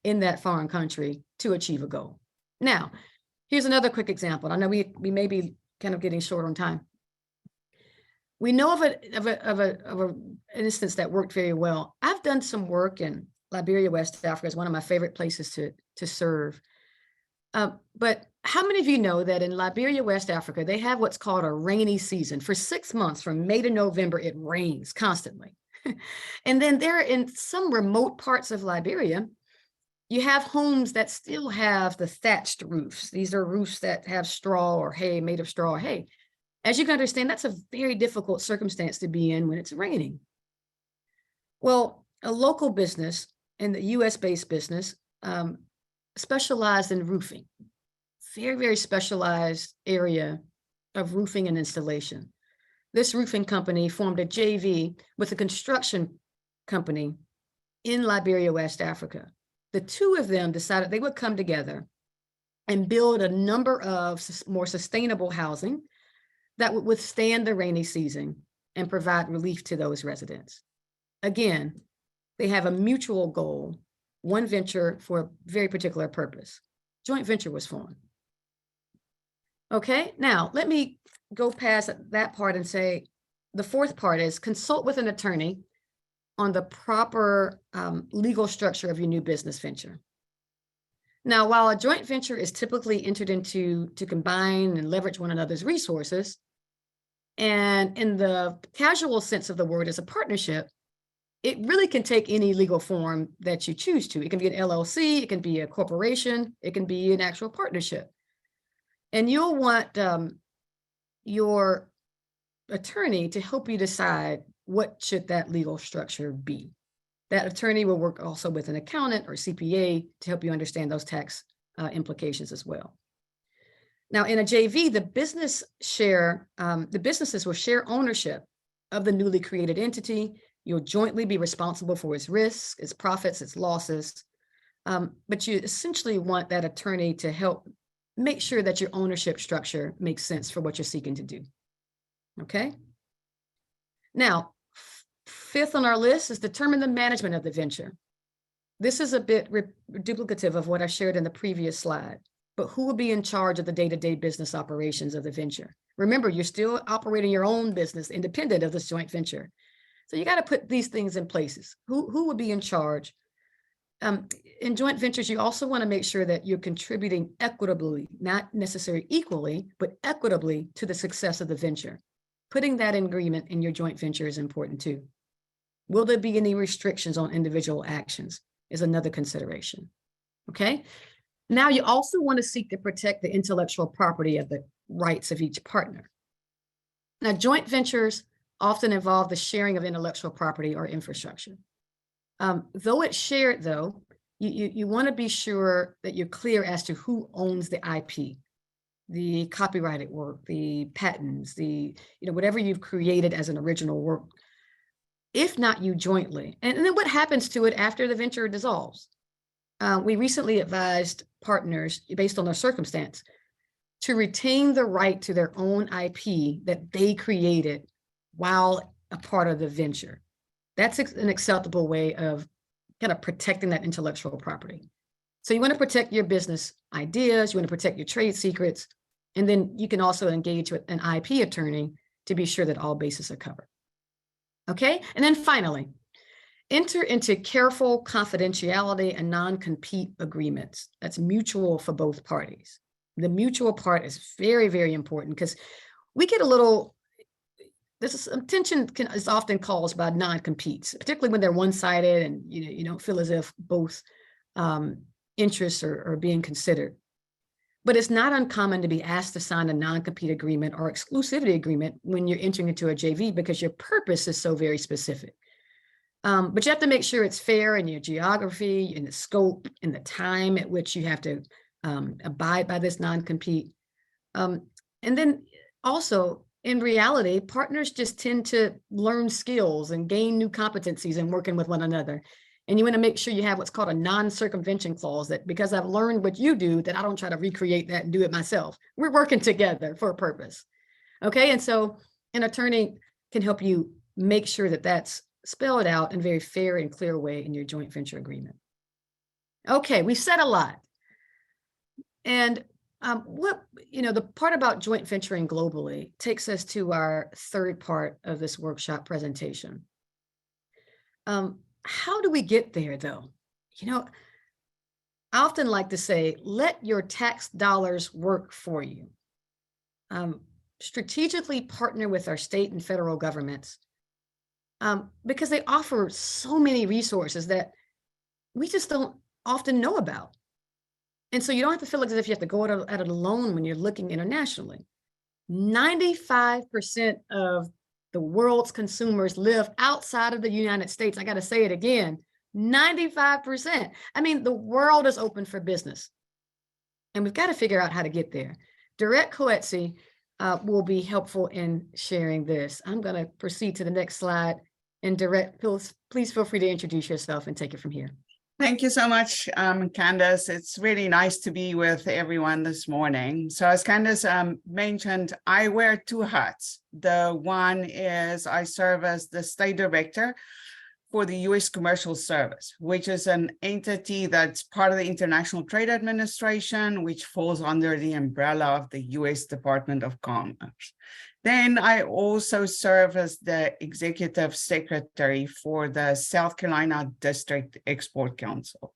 in that foreign country to achieve a goal. Now, here's another quick example. I know we may be kind of getting short on time. We know of an instance that worked very well. I've done some work in Liberia, West Africa. It's one of my favorite places to serve. But how many of you know that in Liberia, West Africa, they have what's called a rainy season? For 6 months, from May to November, it rains constantly. And then there in some remote parts of Liberia, you have homes that still have the thatched roofs. These are roofs that have straw or hay, made of straw or hay. As you can understand, that's a very difficult circumstance to be in when it's raining. Well, a local business and the US-based business specialized in roofing. Very, very specialized area of roofing and installation. This roofing company formed a JV with a construction company in Liberia, West Africa. The two of them decided they would come together and build a number of more sustainable housing that would withstand the rainy season and provide relief to those residents. Again, they have a mutual goal, one venture for a very particular purpose. Joint venture was formed. Okay, now let me go past that part and say the fourth part is consult with an attorney on the proper legal structure of your new business venture. Now, while a joint venture is typically entered into to combine and leverage one another's resources, and in the casual sense of the word as a partnership, it really can take any legal form that you choose to. It can be an LLC, it can be a corporation, it can be an actual partnership. And you'll want your attorney to help you decide what should that legal structure be. That attorney will work also with an accountant or CPA to help you understand those tax implications as well. Now, in a JV, the businesses will share ownership of the newly created entity. You'll jointly be responsible for its risks, its profits, its losses. But you essentially want that attorney to help make sure that your ownership structure makes sense for what you're seeking to do. Okay? Now, fifth on our list is determine the management of the venture. This is a bit duplicative of what I shared in the previous slide. but who will be in charge of the day-to-day business operations of the venture? Remember, you're still operating your own business independent of this joint venture. So you got to put these things in places. Who will be in charge? In joint ventures, you also want to make sure that you're contributing equitably, not necessarily equally, but equitably to the success of the venture. Putting that in agreement in your joint venture is important too. Will there be any restrictions on individual actions is another consideration, okay? Now you also want to seek to protect the intellectual property of the rights of each partner. Now, joint ventures often involve the sharing of intellectual property or infrastructure. Though it's shared, though, you want to be sure that you're clear as to who owns the IP, the copyrighted work, the patents, whatever you've created as an original work, if not you jointly. And then what happens to it after the venture dissolves? We recently advised partners, based on their circumstance, to retain the right to their own IP that they created while a part of the venture. That's an acceptable way of kind of protecting that intellectual property. So you want to protect your business ideas, you want to protect your trade secrets, and then you can also engage with an IP attorney to be sure that all bases are covered. Okay, and then finally, enter into careful confidentiality and non-compete agreements. That's mutual for both parties. The mutual part is very, very important because we get a little, some tension is often caused by non-competes, particularly when they're one-sided and you don't feel as if both interests are being considered. But it's not uncommon to be asked to sign a non-compete agreement or exclusivity agreement when you're entering into a JV because your purpose is so very specific. But you have to make sure it's fair in your geography, in the scope, in the time at which you have to abide by this non-compete. And then also, in reality, partners just tend to learn skills and gain new competencies in working with one another. And you want to make sure you have what's called a non-circumvention clause, that because I've learned what you do, that I don't try to recreate that and do it myself. We're working together for a purpose. Okay, and so an attorney can help you make sure that that's spelled out in a very fair and clear way in your joint venture agreement. Okay, we've said a lot. And the part about joint venturing globally takes us to our third part of this workshop presentation. How do we get there, though? I often like to say, let your tax dollars work for you. Strategically partner with our state and federal governments because they offer so many resources that we just don't often know about. And so you don't have to feel as if you have to go at it alone when you're looking internationally. 95% of the world's consumers live outside of the United States. I got to say it again, 95%. I mean, the world is open for business. And we've got to figure out how to get there. Direct Coetzee will be helpful in sharing this. I'm going to proceed to the next slide. And Direct, please feel free to introduce yourself and take it from here. Thank you so much, Candace. It's really nice to be with everyone this morning. So as Candace mentioned, I wear two hats. The one is I serve as the state director for the U.S. Commercial Service, which is an entity that's part of the International Trade Administration, which falls under the umbrella of the U.S. Department of Commerce. Then I also serve as the executive secretary for the South Carolina District Export Council.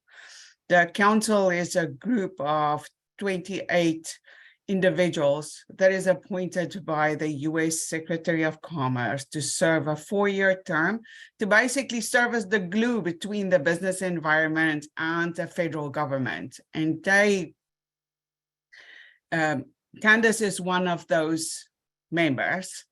The council is a group of 28 individuals that is appointed by the U.S. Secretary of Commerce to serve a 4-year term to basically serve as the glue between the business environment and the federal government. And Candace is one of those members,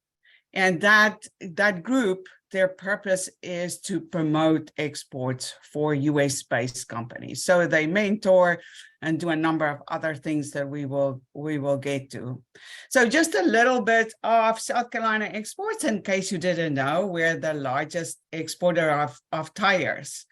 and that group, their purpose is to promote exports for US-based companies. So they mentor and do a number of other things that we will get to. So just a little bit of South Carolina exports, in case you didn't know, we're the largest exporter of tires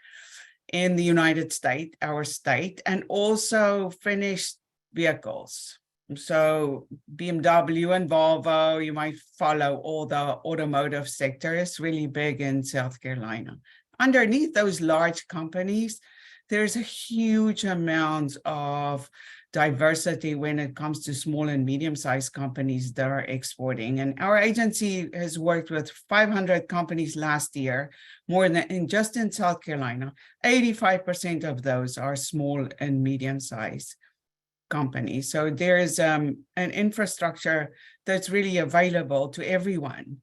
in the United States, our state, and also finished vehicles. So BMW and Volvo, you might follow all the automotive sector is really big in South Carolina. Underneath those large companies, there's a huge amount of diversity when it comes to small and medium-sized companies that are exporting. And our agency has worked with 500 companies last year, more than just in South Carolina. 85% of those are small and medium-sized companies. So there is an infrastructure that's really available to everyone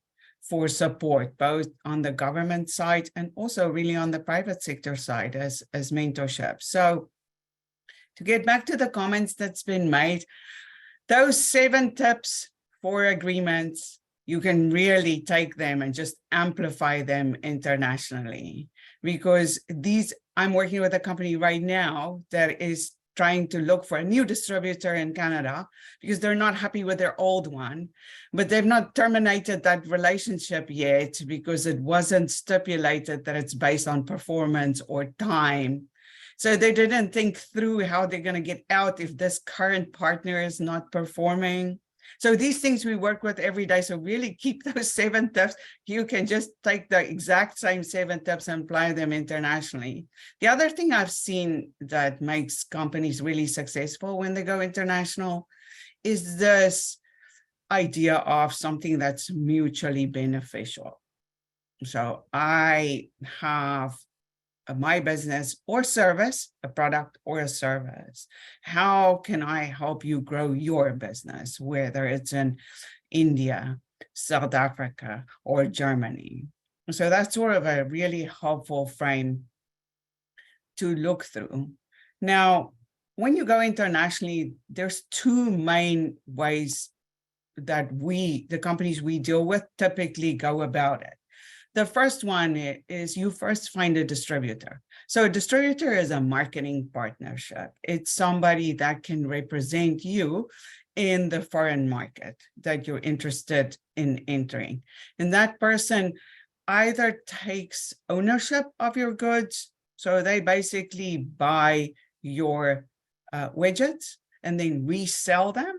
for support, both on the government side and also really on the private sector side as mentorship. So to get back to the comments that's been made, those 7 tips for agreements, you can really take them and just amplify them internationally, because I'm working with a company right now that is trying to look for a new distributor in Canada because they're not happy with their old one, but they've not terminated that relationship yet because it wasn't stipulated that it's based on performance or time. So they didn't think through how they're going to get out if this current partner is not performing. So these things we work with every day. So really keep those 7 tips. You can just take the exact same 7 tips and apply them internationally. The other thing I've seen that makes companies really successful when they go international is this idea of something that's mutually beneficial. So I have my business or service, a product or a service. How can I help you grow your business, whether it's in India, South Africa, or Germany? So that's sort of a really helpful frame to look through. Now, when you go internationally, there's 2 main ways that the companies we deal with typically go about it. The first one is you first find a distributor. So a distributor is a marketing partnership. It's somebody that can represent you in the foreign market that you're interested in entering. And that person either takes ownership of your goods, so they basically buy your widgets and then resell them,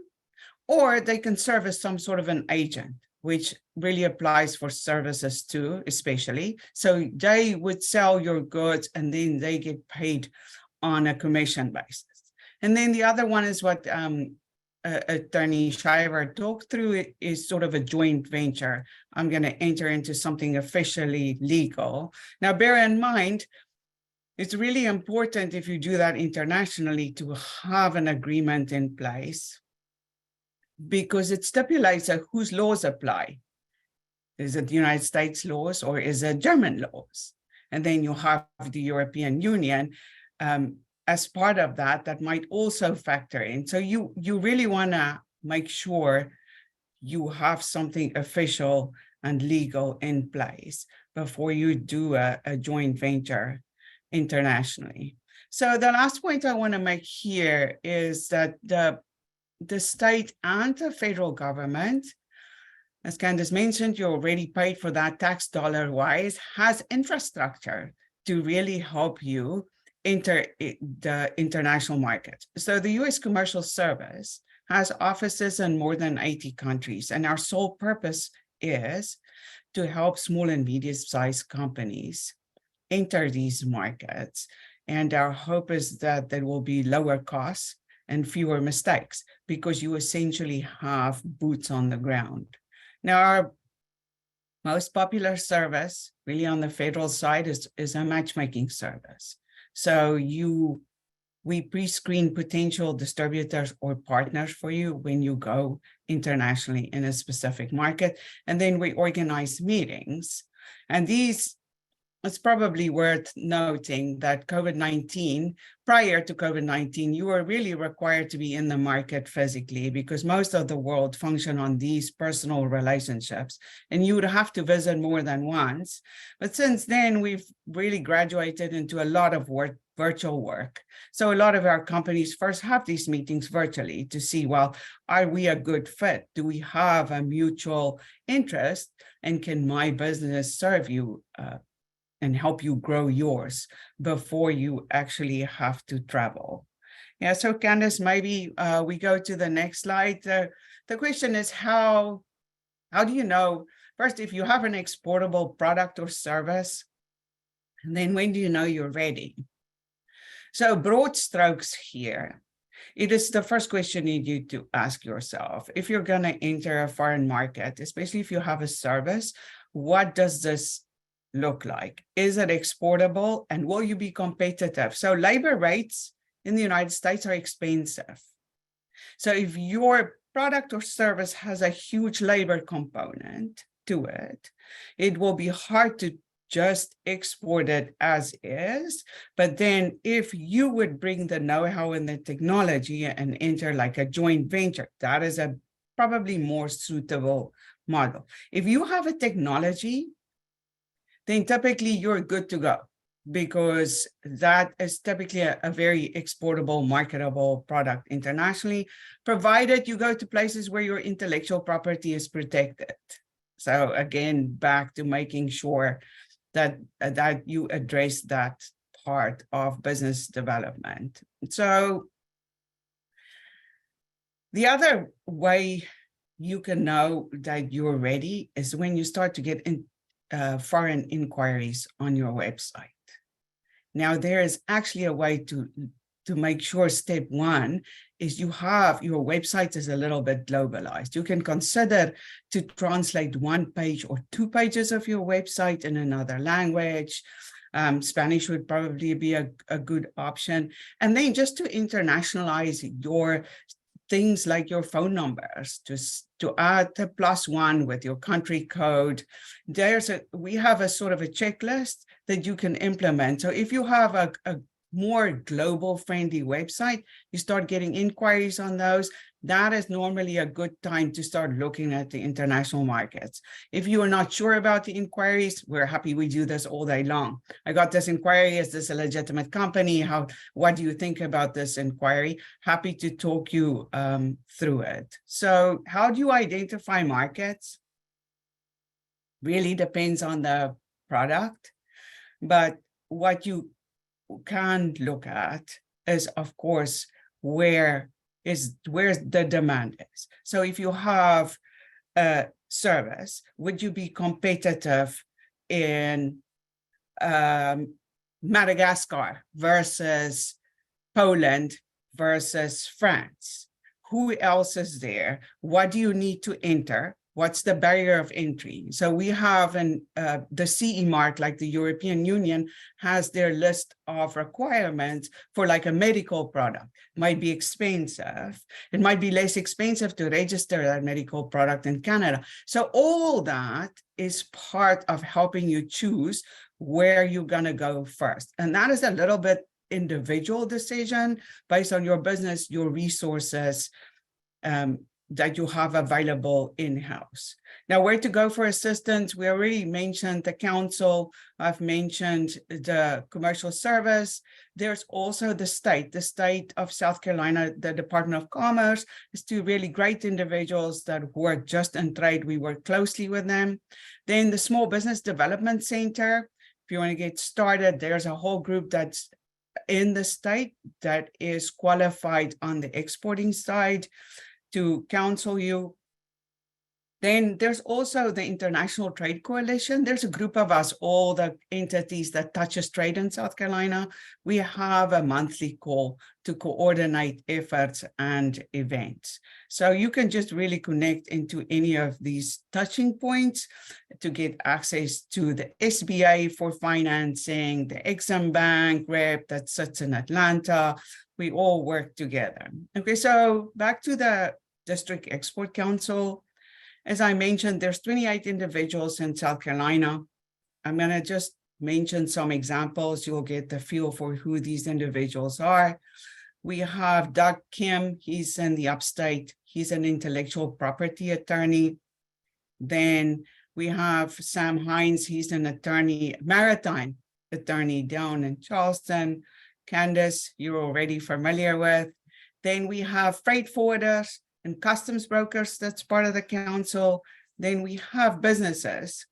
or they can serve as some sort of an agent, which really applies for services too, especially. So they would sell your goods and then they get paid on a commission basis. And then the other one is what Attorney Shiver talked through, is sort of a joint venture. I'm going to enter into something officially legal. Now, bear in mind, it's really important if you do that internationally to have an agreement in place, because it stipulates whose laws apply. Is it the United States laws or is it German laws? And then you have the European Union as part of that might also factor in. So you really want to make sure you have something official and legal in place before you do a joint venture internationally. So the last point I want to make here is that the state and the federal government, as Candace mentioned, you already paid for that tax dollar-wise, has infrastructure to really help you enter the international market. So the U.S. Commercial Service has offices in more than 80 countries, and our sole purpose is to help small and medium-sized companies enter these markets. And our hope is that there will be lower costs and fewer mistakes, because you essentially have boots on the ground. Now, our most popular service, really on the federal side, is a matchmaking service. So we pre-screen potential distributors or partners for you when you go internationally in a specific market, and then we organize meetings. And it's probably worth noting that prior to COVID-19, you were really required to be in the market physically, because most of the world function on these personal relationships, and you would have to visit more than once. But since then, we've really graduated into a lot of virtual work. So a lot of our companies first have these meetings virtually to see, well, are we a good fit? Do we have a mutual interest? And can my business serve you and help you grow yours before you actually have to travel? Yeah, so Candace, maybe we go to the next slide. The question is, how do you know, first, if you have an exportable product or service, and then when do you know you're ready? So broad strokes here. It is the first question you need to ask yourself. If you're going to enter a foreign market, especially if you have a service, what does this look like? Is it exportable, and will you be competitive? So labor rates in the United States are expensive. So if your product or service has a huge labor component to it, it will be hard to just export it as is. But then if you would bring the know-how and the technology and enter like a joint venture, that is a probably more suitable model. If you have a technology, then typically you're good to go, because that is typically a very exportable, marketable product internationally, provided you go to places where your intellectual property is protected. So again, back to making sure that you address that part of business development. So the other way you can know that you're ready is when you start to get foreign inquiries on your website. Now, there is actually a way to make sure step one is you have your website is a little bit globalized. You can consider to translate 1 page or 2 pages of your website in another language. Spanish would probably be a good option. And then just to internationalize your things like your phone numbers, to add the +1 with your country code. We have a sort of a checklist that you can implement. So if you have a more global friendly website, you start getting inquiries on those. That is normally a good time to start looking at the international markets. If you are not sure about the inquiries, we're happy we do this all day long. I got this inquiry, is this a legitimate company? What do you think about this inquiry? Happy to talk you through it. So how do you identify markets? Really depends on the product, but what you can look at is, of course, where the demand is. So if you have a service, would you be competitive in Madagascar versus Poland versus France? Who else is there? What do you need to enter? What's the barrier of entry? So we have the CE mark, like the European Union has their list of requirements for like a medical product. It might be expensive. It might be less expensive to register that medical product in Canada. So all that is part of helping you choose where you're gonna go first. And that is a little bit individual decision based on your business, your resources, that you have available in-house. Now, where to go for assistance? We already mentioned the council. I've mentioned the commercial service. There's also the state of South Carolina, the Department of Commerce is 2 really great individuals that work just in trade. We work closely with them. Then the Small Business Development Center. If you want to get started, there's a whole group that's in the state that is qualified on the exporting side to counsel you. Then there's also the International Trade Coalition. There's a group of us, all the entities that touches trade in South Carolina. We have a monthly call to coordinate efforts and events. So you can just really connect into any of these touching points to get access to the SBA for financing, the Exim Bank rep that sits in Atlanta. We all work together. Okay, so back to the District Export Council. As I mentioned, there's 28 individuals in South Carolina. I'm going to just mention some examples. You'll get the feel for who these individuals are. We have Doug Kim. He's in the upstate. He's an intellectual property attorney. Then we have Sam Hines. He's an attorney, maritime attorney down in Charleston. Candace, you're already familiar with. Then we have freight forwarders and customs brokers, that's part of the council. Then we have businesses,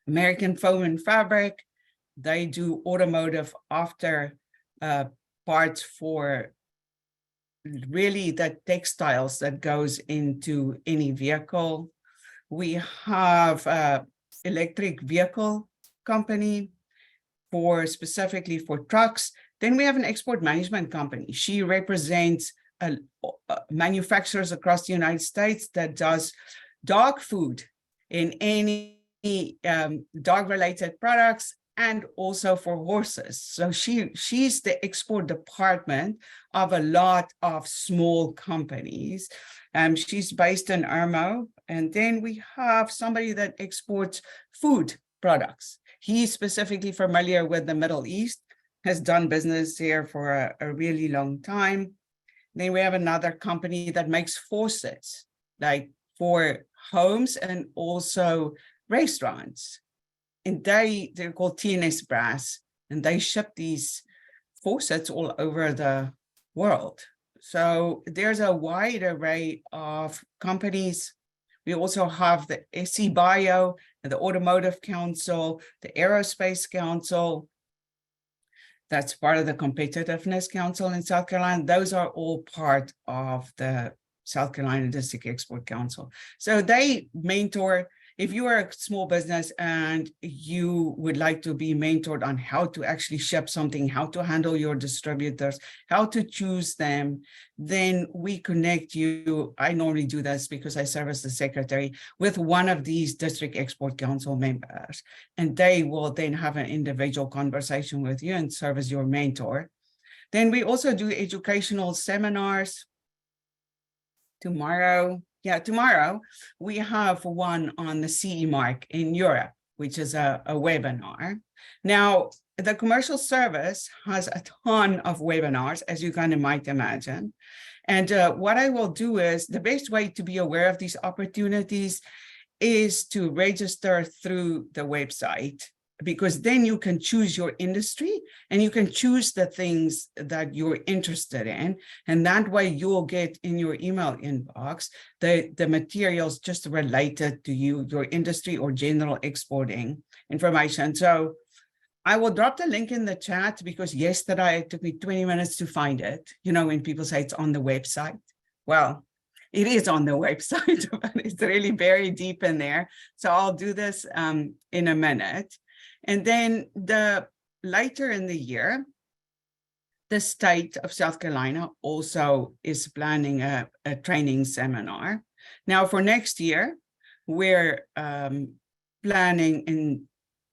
American Foam and Fabric. They do automotive after parts for really the textiles that goes into any vehicle. We have electric vehicle company specifically for trucks. Then we have an export management company. She represents manufacturers across the United States that does dog food in any dog-related products, and also for horses. So she's the export department of a lot of small companies. She's based in Irmo. And then we have somebody that exports food products. He's specifically familiar with the Middle East, has done business here for a really long time. Then we have another company that makes faucets, like for homes and also restaurants. And they're called TNS Brass, and they ship these faucets all over the world. So there's a wide array of companies. We also have the SC Bio, and the Automotive Council, the Aerospace Council. That's part of the Competitiveness Council in South Carolina. Those are all part of the South Carolina District Export Council. So they mentor. If you are a small business and you would like to be mentored on how to actually ship something, how to handle your distributors, how to choose them, then we connect you. I normally do this because I serve as the secretary with one of these District Export Council members, and they will then have an individual conversation with you and serve as your mentor. Then we also do educational seminars. Tomorrow we have one on the CE mark in Europe, which is a webinar. Now, the commercial service has a ton of webinars, as you kind of might imagine. And what I will do is, the best way to be aware of these opportunities is to register through the website, because then you can choose your industry and you can choose the things that you're interested in. And that way you'll get in your email inbox the materials just related to you, your industry or general exporting information. So I will drop the link in the chat, because yesterday it took me 20 minutes to find it. You know, when people say it's on the website, well, it is on the website, but it's really buried deep in there. So I'll do this in a minute. And then later in the year, the state of South Carolina also is planning a training seminar. Now for next year, we're planning in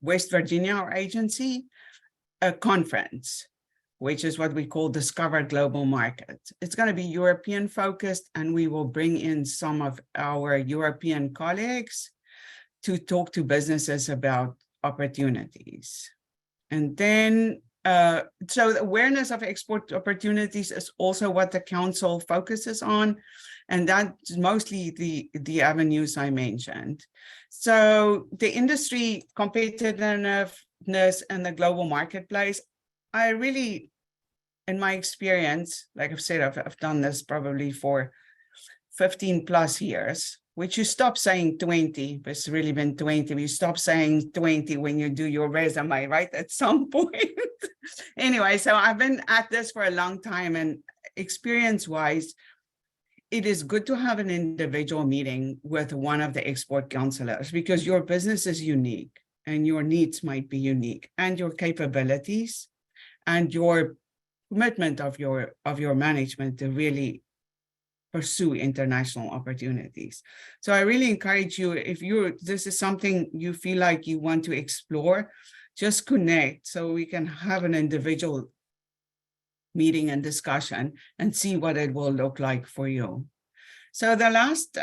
West Virginia, our agency, a conference, which is what we call Discover Global Market. It's going to be European focused, and we will bring in some of our European colleagues to talk to businesses about opportunities. And then, so the awareness of export opportunities is also what the council focuses on. And that's mostly the avenues I mentioned. So the industry competitiveness and the global marketplace, I really, in my experience, like I've said, I've done this probably for 15 plus years, which you stop saying 20, but it's really been 20. You stop saying 20 when you do your resume, right? At some point. Anyway, so I've been at this for a long time, and experience-wise, it is good to have an individual meeting with one of the export counselors, because your business is unique and your needs might be unique, and your capabilities and your commitment of your management to really pursue international opportunities. So I really encourage you, if this is something you feel like you want to explore, just connect so we can have an individual meeting and discussion and see what it will look like for you. So the last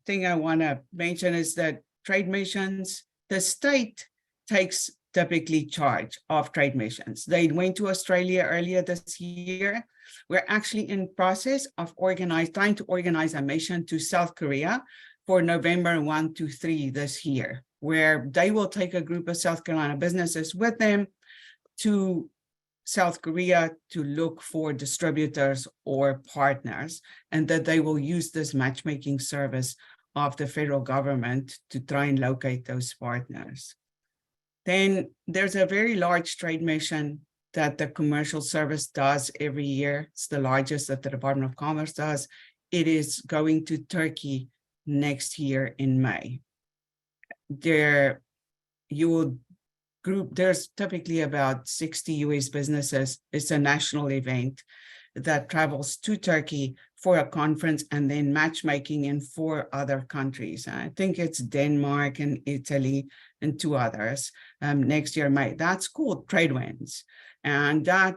thing I want to mention is that trade missions, the state takes typically charge of trade missions. They went to Australia earlier this year. We're actually in process of trying to organize a mission to South Korea for November 1 to 3 this year, where they will take a group of South Carolina businesses with them to South Korea to look for distributors or partners, and that they will use this matchmaking service of the federal government to try and locate those partners. Then there's a very large trade mission that the commercial service does every year. It's the largest that the Department of Commerce does. It is going to Turkey next year in May. You will group, there's typically about 60 US businesses. It's a national event that travels to Turkey for a conference and then matchmaking in 4 other countries. I think it's Denmark and Italy and 2 others next year, May. That's called Tradewinds. And that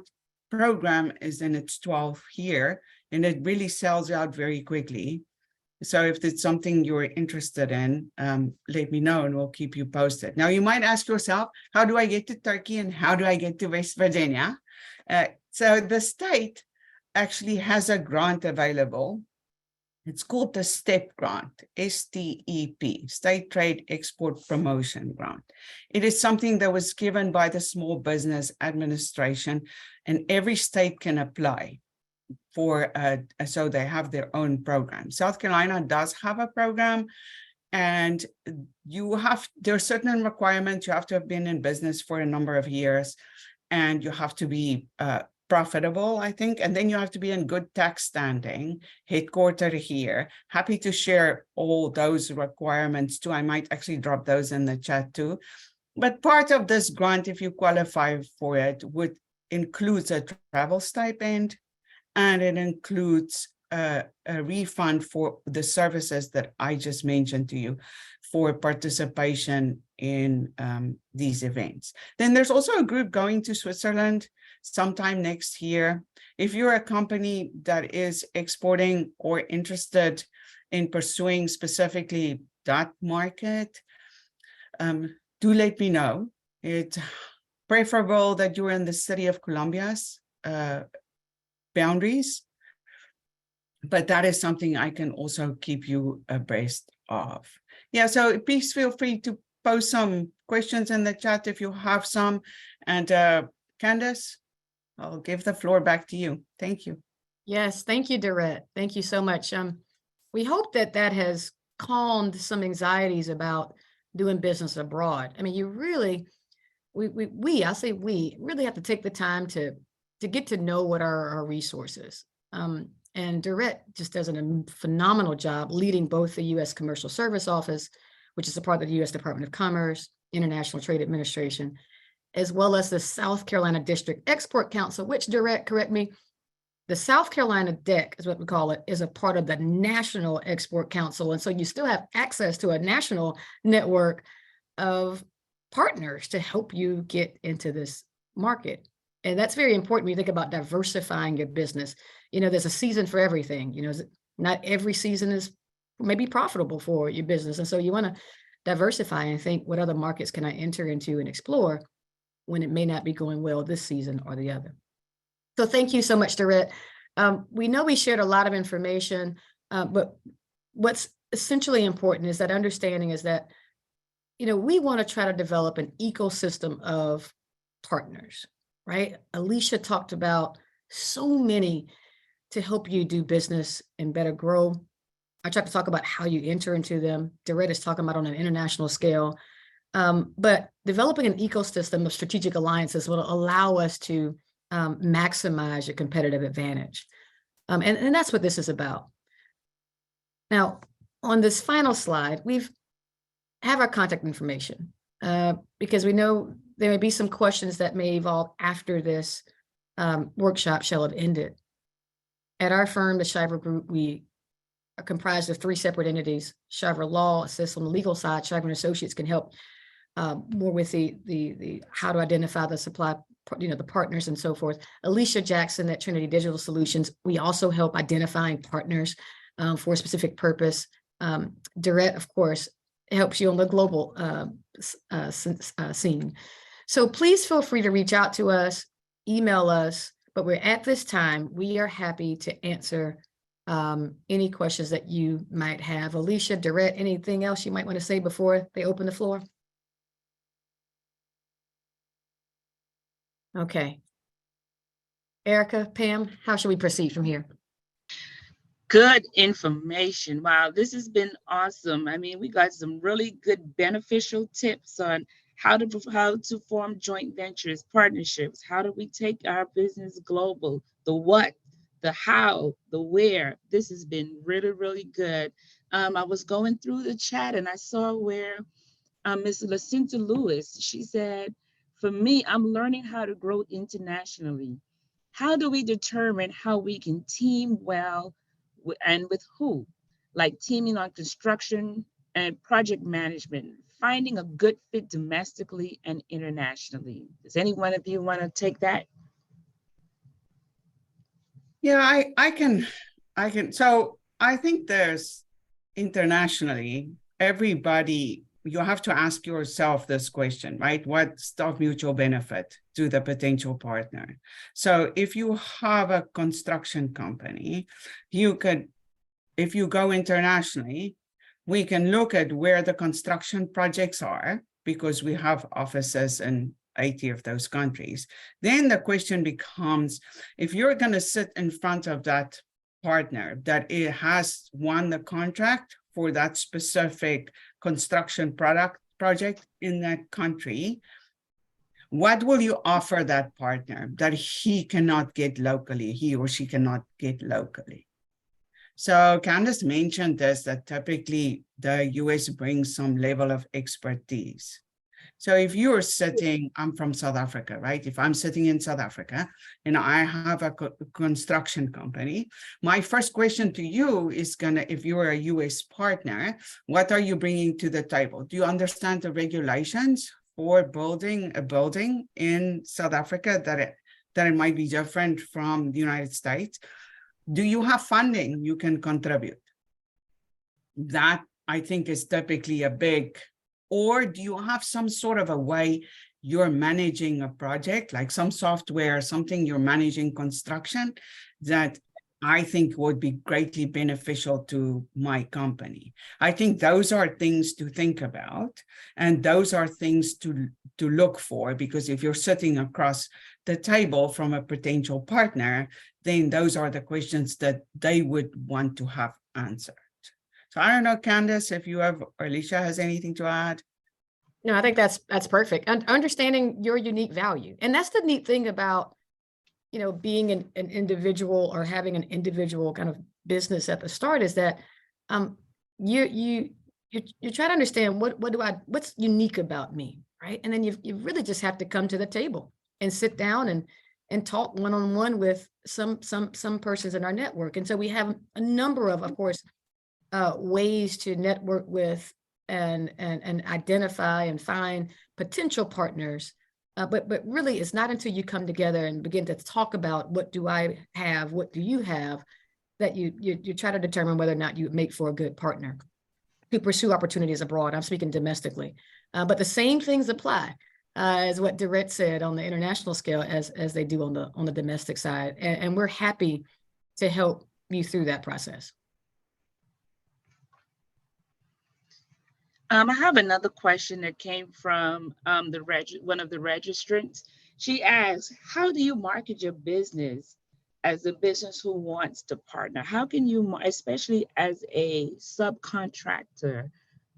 program is in its 12th year, and it really sells out very quickly. So if it's something you're interested in, let me know and we'll keep you posted. Now, you might ask yourself, how do I get to Turkey and how do I get to West Virginia? So the state actually has a grant available. It's called the STEP grant, STEP, State Trade Export Promotion Grant. It is something that was given by the Small Business Administration, and every state can apply for, so they have their own program. South Carolina does have a program, and there are certain requirements. You have to have been in business for a number of years, and you have to be profitable, I think, and then you have to be in good tax standing, headquartered here. Happy to share all those requirements too. I might actually drop those in the chat too. But part of this grant, if you qualify for it, would includes a travel stipend, and it includes a refund for the services that I just mentioned to you for participation in these events. Then there's also a group going to Switzerland sometime next year. If you're a company that is exporting or interested in pursuing specifically that market, do let me know. It's preferable that you're in the city of Columbia's boundaries, but that is something I can also keep you abreast of. Yeah, so please feel free to post some questions in the chat if you have some. And Candace, I'll give the floor back to you. Thank you. Yes, thank you, Dorette. Thank you so much. We hope that that has calmed some anxieties about doing business abroad. I mean, you really, I say we really have to take the time to get to know what are our resources. And Dorette just does a phenomenal job leading both the U.S. Commercial Service Office, which is a part of the U.S. Department of Commerce, International Trade Administration, as well as the South Carolina District Export Council, which, Dorette, correct me, the South Carolina DEC is what we call it, is a part of the National Export Council. And so you still have access to a national network of partners to help you get into this market. And that's very important when you think about diversifying your business. You know, there's a season for everything. You know, not every season is maybe profitable for your business. And so you want to diversify and think, what other markets can I enter into and explore when it may not be going well this season or the other. So thank you so much, Dorette. We know we shared a lot of information, but what's essentially important is that understanding is that, you know, we want to try to develop an ecosystem of partners, right? Alicia talked about so many to help you do business and better grow. I tried to talk about how you enter into them. Dorette is talking about on an international scale. But developing an ecosystem of strategic alliances will allow us to maximize your competitive advantage. And that's what this is about. Now, on this final slide, we have our contact information because we know there may be some questions that may evolve after this workshop shall have ended. At our firm, the Shiver Group, we are comprised of 3 separate entities. Shiver Law assists on the legal side. Shiver and Associates can help more with the how to identify the supply, you know, the partners and so forth. Alicia Jackson at Trinity Digital Solutions, we also help identifying partners for a specific purpose. Dorette, of course, helps you on the global scene. So please feel free to reach out to us, email us, but we're at this time, we are happy to answer any questions that you might have. Alicia, Dorette, anything else you might want to say before they open the floor? Okay. Erica, Pam, how should we proceed from here? Good information. Wow, this has been awesome. I mean, we got some really good beneficial tips on how to form joint ventures, partnerships. How do we take our business global? The what, the how, the where. This has been really, really good. I was going through the chat and I saw where Ms. Lucinda Lewis, she said, For me, I'm learning how to grow internationally. How do we determine how we can team well and with who? Like teaming on construction and project management, finding a good fit domestically and internationally. Does any one of you want to take that? Yeah, I can. So I think there's internationally, everybody, you have to ask yourself this question, right? What's of mutual benefit to the potential partner? So if you have a construction company, you could, if you go internationally, we can look at where the construction projects are, because we have offices in 80 of those countries. Then the question becomes, if you're going to sit in front of that partner that it has won the contract for that specific construction project in that country, what will you offer that partner that he cannot get locally, he or she cannot get locally? So Candace mentioned this, that typically the US brings some level of expertise. So if you're sitting, I'm from South Africa, right? If I'm sitting in South Africa and I have a construction company, my first question to you is if you're a US partner, what are you bringing to the table? Do you understand the regulations for building a building in South Africa that it might be different from the United States? Do you have funding you can contribute? That, I think, is typically a big, or do you have some sort of a way you're managing a project, like some software, something you're managing construction that I think would be greatly beneficial to my company? I think those are things to think about, and those are things to look for, because if you're sitting across the table from a potential partner, then those are the questions that they would want to have answered. So I don't know, Candace, if you have, or Alicia has anything to add. No, I think that's perfect. And understanding your unique value. And that's the neat thing about, being an individual or having an individual kind of business at the start, is that you try to understand what's unique about me, right? And then you really just have to come to the table and sit down and talk one-on-one with some persons in our network. And so we have a number of course, ways to network with and identify and find potential partners. But really, it's not until you come together and begin to talk about what do I have, what do you have, that you try to determine whether or not you make for a good partner to pursue opportunities abroad. I'm speaking domestically, but the same things apply as what Dorette said on the international scale as they do on the domestic side, and we're happy to help you through that process. I have another question that came from one of the registrants. She asks, how do you market your business as a business who wants to partner? How can you, especially as a subcontractor,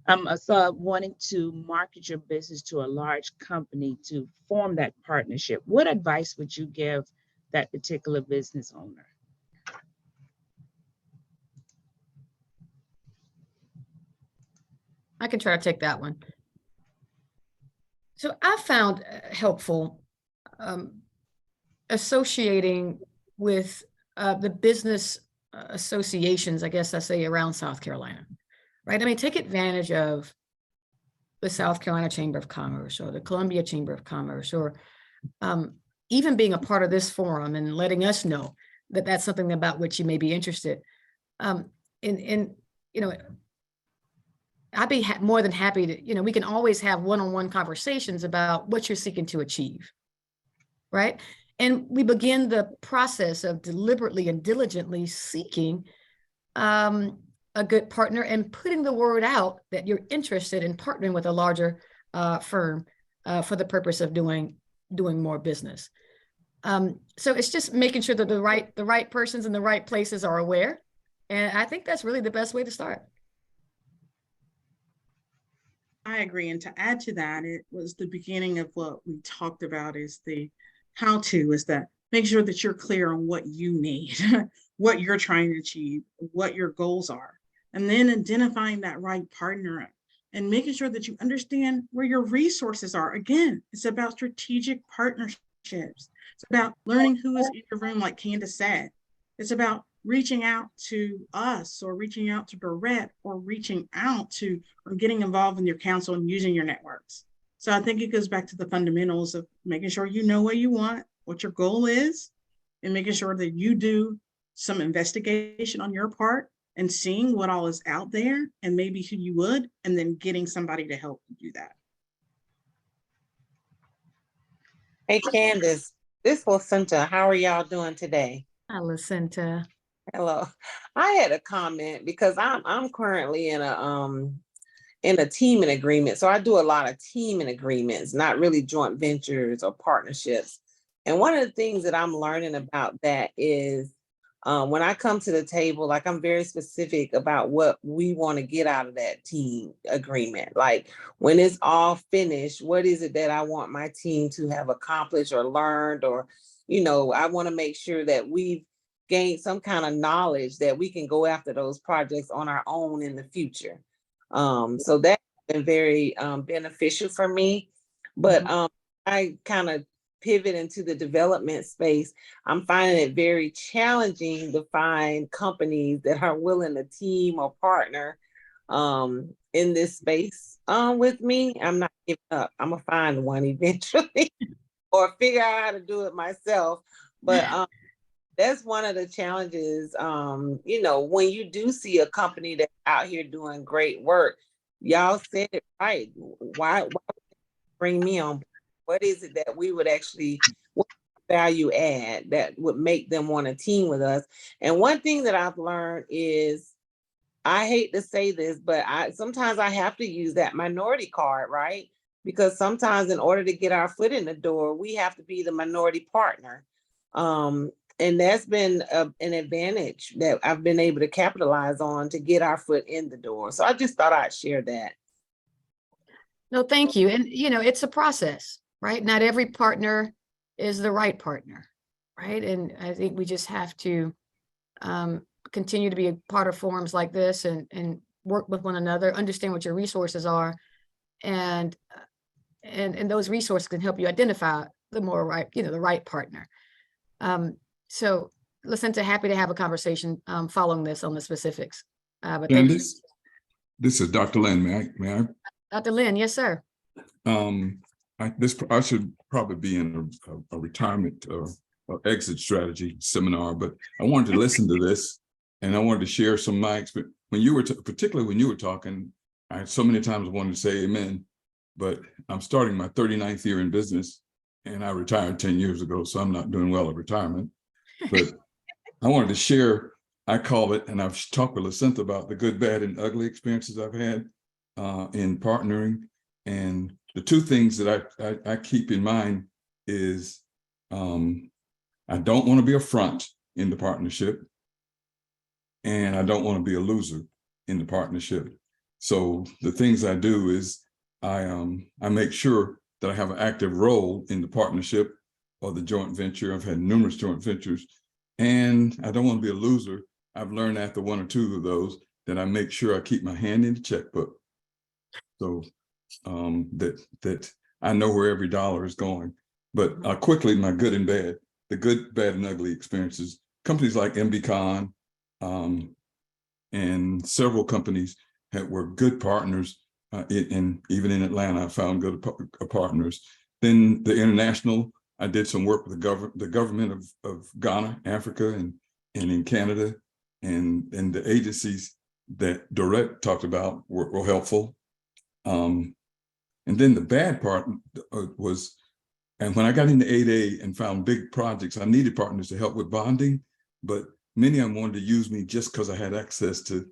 a sub wanting to market your business to a large company to form that partnership? What advice would you give that particular business owner? I can try to take that one. So I found helpful associating with the business associations, I guess I say, around South Carolina, right? I mean, take advantage of the South Carolina Chamber of Commerce or the Columbia Chamber of Commerce, or even being a part of this forum and letting us know that that's something about which you may be interested. I'd be more than happy to, we can always have one-on-one conversations about what you're seeking to achieve, right? And we begin the process of deliberately and diligently seeking a good partner and putting the word out that you're interested in partnering with a larger firm for the purpose of doing more business. So it's just making sure that the right persons in the right places are aware. And I think that's really the best way to start. I agree. And to add to that, it was the beginning of what we talked about is the how-to, is that make sure that you're clear on what you need, what you're trying to achieve, what your goals are, and then identifying that right partner. and making sure that you understand where your resources are. Again, it's about strategic partnerships. It's about learning who is in your room, like Candace said. It's about reaching out to us, or reaching out to Barrett, or reaching out to, or getting involved in your council and using your networks. So I think it goes back to the fundamentals of making sure you know what you want, what your goal is, and making sure that you do some investigation on your part and seeing what all is out there and maybe who you would, and then getting somebody to help you do that. Hey, Candace, this is Placenta. How are y'all doing today? Hi, Lucinda. Hello. I had a comment because I'm currently in a teaming agreement. So I do a lot of teaming agreements, not really joint ventures or partnerships. And one of the things that I'm learning about that is when I come to the table, like, I'm very specific about what we want to get out of that team agreement. Like, when it's all finished, what is it that I want my team to have accomplished or learned? Or, I want to make sure that we've gained some kind of knowledge that we can go after those projects on our own in the future. So that's been very beneficial for me. But I kind of pivot into the development space. I'm finding it very challenging to find companies that are willing to team or partner in this space with me. I'm not giving up. I'm gonna find one eventually or figure out how to do it myself. But that's one of the challenges. When you do see a company that's out here doing great work, y'all said it right. Why bring me on? What is it that we would actually, what value add that would make them want to team with us? And one thing that I've learned is, I hate to say this, but sometimes I have to use that minority card, right? Because sometimes in order to get our foot in the door, we have to be the minority partner. And that's been an advantage that I've been able to capitalize on to get our foot in the door. So I just thought I'd share that. No, thank you. And, it's a process, right? Not every partner is the right partner, right? And I think we just have to continue to be a part of forums like this and work with one another, understand what your resources are, and those resources can help you identify the right partner. So, Lucinda, happy to have a conversation following this on the specifics. But Candace, this is Dr. Lynn. May I? Dr. Lynn, yes, sir. I should probably be in a retirement or exit strategy seminar, but I wanted to listen to this, and I wanted to share some of my experience. Particularly when you were talking, I so many times wanted to say amen, but I'm starting my 39th year in business, and I retired 10 years ago, so I'm not doing well at retirement. But I wanted to share, I call it, and I've talked with Lucinda about the good, bad, and ugly experiences I've had in partnering. And the two things that I keep in mind is I don't want to be a front in the partnership, and I don't want to be a loser in the partnership. So the things I do is I make sure that I have an active role in the partnership or the joint venture. I've had numerous joint ventures, and I don't want to be a loser. I've learned after one or two of those that I make sure I keep my hand in the checkbook, so that I know where every dollar is going. But quickly, my good and bad, the good, bad, and ugly experiences. Companies like MBCon and several companies were good partners. And even in Atlanta, I found good partners. Then the international, I did some work with the government of Ghana, Africa, and in Canada, and the agencies that Dorette talked about were helpful. And then the bad part was, and when I got into 8A and found big projects, I needed partners to help with bonding, but many of them wanted to use me just because I had access to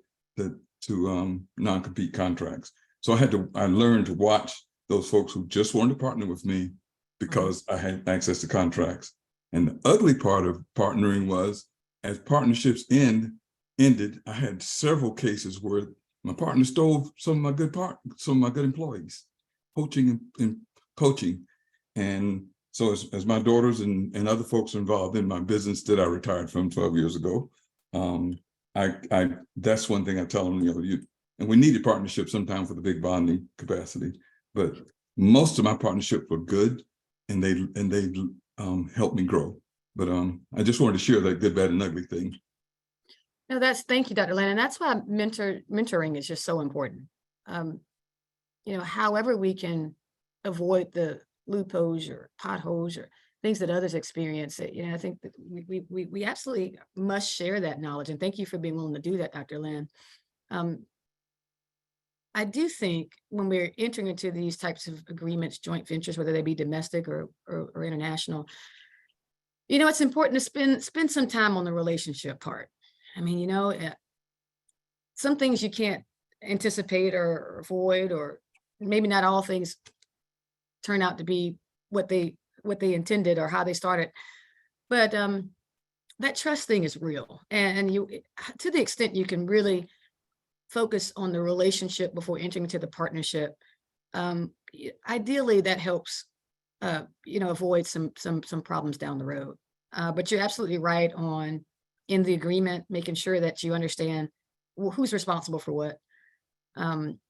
non-compete contracts. So I learned to watch those folks who just wanted to partner with me because I had access to contracts. And the ugly part of partnering was, as partnerships ended, I had several cases where my partner stole some of my good employees, poaching. And so as my daughters and other folks involved in my business that I retired from 12 years ago, that's one thing I tell them, and we needed partnership sometimes for the big bonding capacity, but most of my partnerships were good, and they helped me grow. But I just wanted to share that good, bad, and ugly thing. No, thank you, Dr. Lynn. And that's why mentoring is just so important. However we can avoid the loopholes or potholes or things that others experience, I think that we absolutely must share that knowledge. And thank you for being willing to do that, Dr. Lynn. I do think when we're entering into these types of agreements, joint ventures, whether they be domestic or international, it's important to spend some time on the relationship part. I mean, some things you can't anticipate or avoid, or maybe not all things turn out to be what they intended or how they started. But that trust thing is real. And you, to the extent you can really focus on the relationship before entering into the partnership, ideally that helps, avoid some problems down the road. But you're absolutely right on, in the agreement, making sure that you understand who's responsible for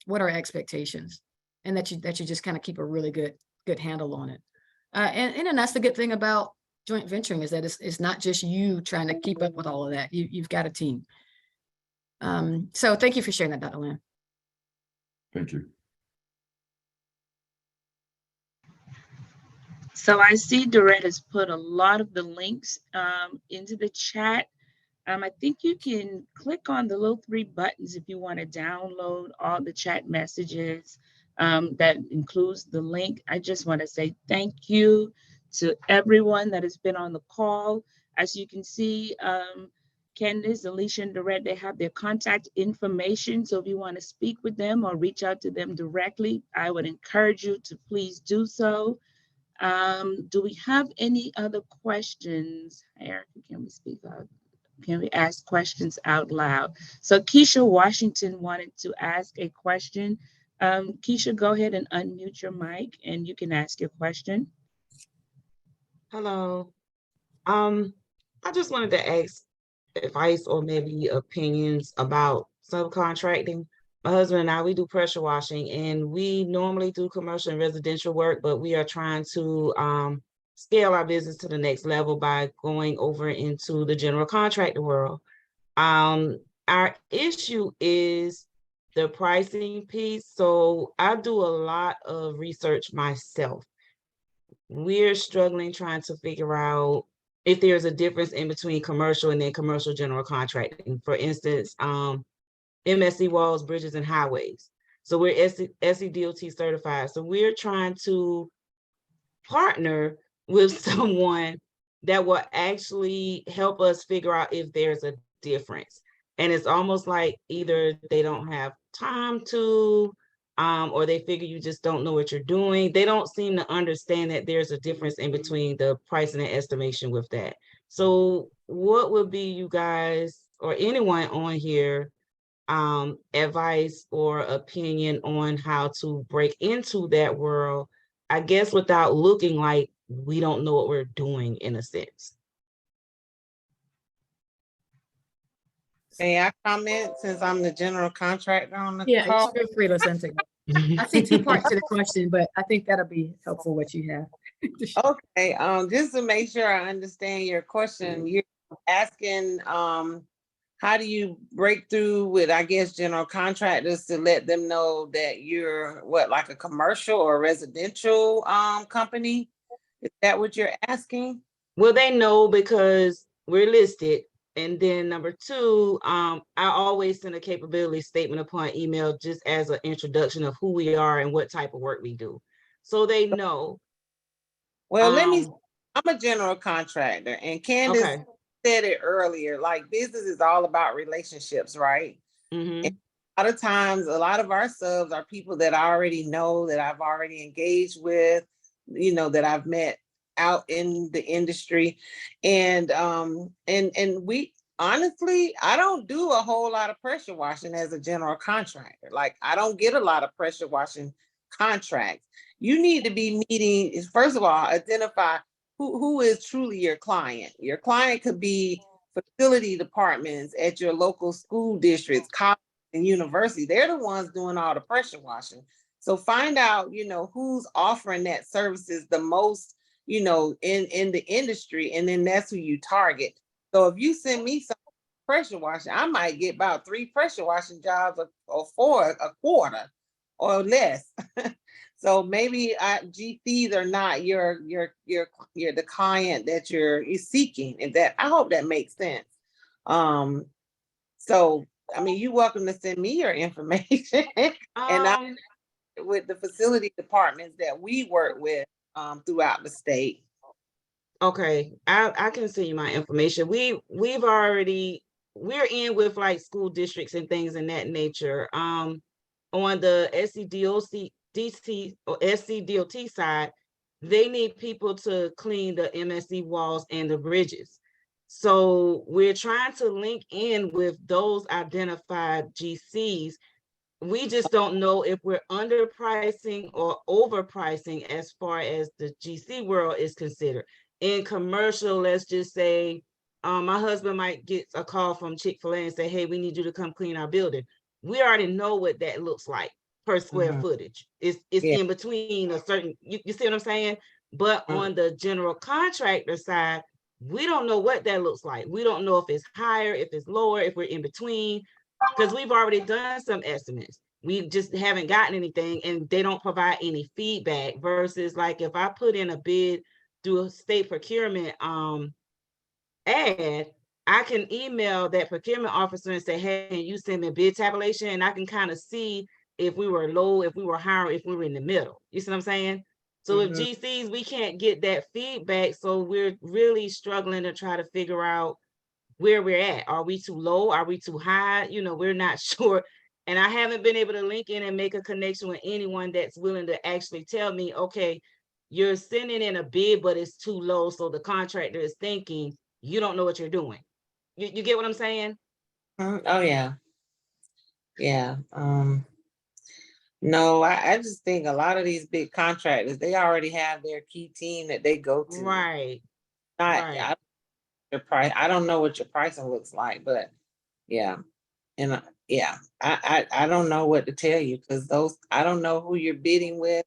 what are expectations, and that you just kind of keep a really good handle on it. And that's the good thing about joint venturing, is that it's not just you trying to keep up with all of that. You've got a team. So thank you for sharing that, Dr. Lynn. Thank you. So I see Dorette has put a lot of the links into the chat. I think you can click on the little 3 buttons if you want to download all the chat messages. That includes the link. I just want to say thank you to everyone that has been on the call. As you can see, Candace, Alicia, and Dorette, they have their contact information. So if you want to speak with them or reach out to them directly, I would encourage you to please do so. Do we have any other questions? Erica, can we speak out? Can we ask questions out loud? So Keisha Washington wanted to ask a question. Keisha, go ahead and unmute your mic and you can ask your question. Hello. I just wanted to ask advice or maybe opinions about subcontracting. My husband and I, we do pressure washing, and we normally do commercial and residential work, but we are trying to scale our business to the next level by going over into the general contractor world. Our issue is the pricing piece. So I do a lot of research myself. We're struggling trying to figure out if there's a difference in between commercial and then commercial general contracting. For instance, MSC walls, bridges, and highways. So we're SCDOT certified. So we're trying to partner with someone that will actually help us figure out if there's a difference. And it's almost like either they don't have time to, or they figure you just don't know what you're doing. They don't seem to understand that there's a difference in between the pricing and estimation with that. So what would be you guys or anyone on here advice or opinion on how to break into that world, I guess, without looking like we don't know what we're doing, in a sense? May I comment, since I'm the general contractor on the call? Feel free to send it. I see 2 parts to the question, but I think that'll be helpful what you have. Okay, just to make sure I understand your question, you're asking how do you break through with, I guess, general contractors to let them know that you're like a commercial or residential company? Is that what you're asking? Well, they know because we're listed. And then number 2, I always send a capability statement upon email just as an introduction of who we are and what type of work we do. So they know. Well, I'm a general contractor, and Candace said it earlier, like business is all about relationships, right? Mm-hmm. And a lot of times, a lot of our subs are people that I already know, that I've already engaged with, that I've met out in the industry. And we honestly, I don't do a whole lot of pressure washing as a general contractor. Like, I don't get a lot of pressure washing contracts. You need to be meeting, first of all, identify who is truly your client. Your client could be facility departments at your local school districts, college and university. They're the ones doing all the pressure washing. So find out, who's offering that services the most, in the industry, and then that's who you target. So if you send me some pressure washing, I might get about 3 pressure washing jobs or 4 a quarter or less. So maybe GCs are not your the client that you're seeking, and that I hope that makes sense. So I mean, you're welcome to send me your information, and I with the facility departments that we work with throughout the state. Okay, I can send you my information. We're in with like school districts and things in that nature. On the SCDOT or SCDOT side, they need people to clean the MSC walls and the bridges. So we're trying to link in with those identified GCs. We just don't know if we're underpricing or overpricing as far as the GC world is considered. In commercial, let's just say, my husband might get a call from Chick-fil-A and say, hey, we need you to come clean our building. We already know what that looks like per square footage. It's in between a certain, you see what I'm saying? But on the general contractor side, we don't know what that looks like. We don't know if it's higher, if it's lower, if we're in between, because we've already done some estimates. We just haven't gotten anything, and they don't provide any feedback, versus like if I put in a bid through a state procurement ad, I can email that procurement officer and say, hey, you send me a bid tabulation, and I can kind of see if we were low, if we were higher, if we were in the middle. You see what I'm saying? So if GCs, we can't get that feedback, so we're really struggling to try to figure out where we're at. Are we too low? Are we too high? We're not sure. And I haven't been able to link in and make a connection with anyone that's willing to actually tell me, okay, you're sending in a bid, but it's too low. So the contractor is thinking, you don't know what you're doing. You get what I'm saying? Oh yeah. Yeah. No, I just think a lot of these big contractors, they already have their key team that they go to. Right. I don't know what your pricing looks like, but yeah. And yeah, I don't know what to tell you, because I don't know who you're bidding with.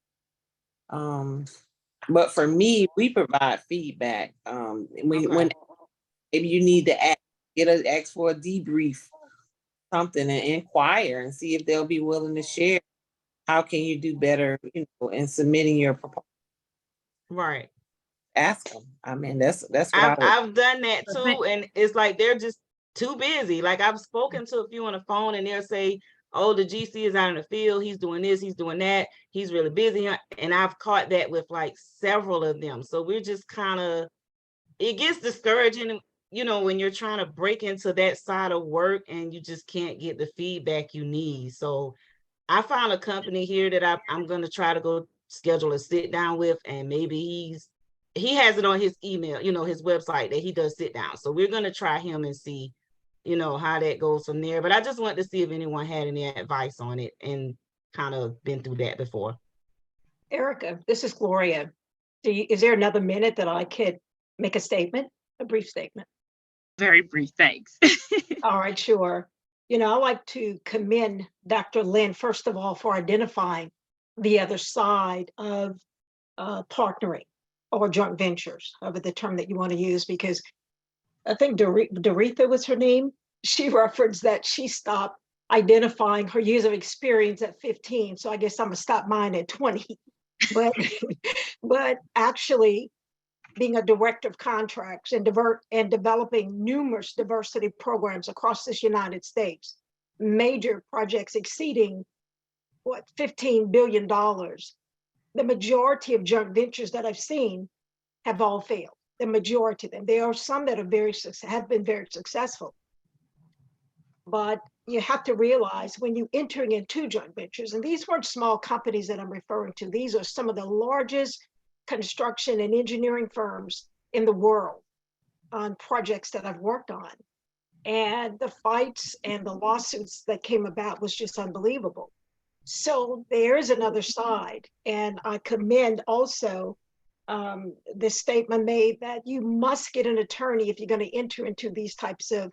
But for me, we provide feedback. When maybe you need to ask for a debrief, something, and inquire and see if they'll be willing to share. How can you do better, in submitting your proposal? Right. Ask them. I mean, that's what I've done that too, and it's like they're just too busy. Like I've spoken to a few on the phone, and they'll say, oh, the GC is out in the field, he's doing this, he's doing that, he's really busy. And I've caught that with like several of them. So we're just kind of, it gets discouraging, when you're trying to break into that side of work and you just can't get the feedback you need. So I found a company here that I'm going to try to go schedule a sit down with, and maybe he has it on his email, his website, that he does sit down. So we're going to try him and see, how that goes from there. But I just wanted to see if anyone had any advice on it and kind of been through that before. Erica, this is Gloria. Is there another minute that I could make a statement, a brief statement? Very brief, thanks. All right, sure. I like to commend Dr. Lynn, first of all, for identifying the other side of partnering or joint ventures, however the term that you want to use, because I think Doretha was her name. She referenced that she stopped identifying her years of experience at 15. So I guess I'm gonna stop mine at 20. But actually, being a director of contracts and developing numerous diversity programs across this United States, major projects exceeding $15 billion. The majority of joint ventures that I've seen have all failed. The majority of them. There are some that are have been very successful. But you have to realize when you entering into joint ventures, and these weren't small companies that I'm referring to, these are some of the largest construction and engineering firms in the world on projects that I've worked on. And the fights and the lawsuits that came about was just unbelievable. So there is another side. And I commend also this statement made that you must get an attorney if you're going to enter into these types of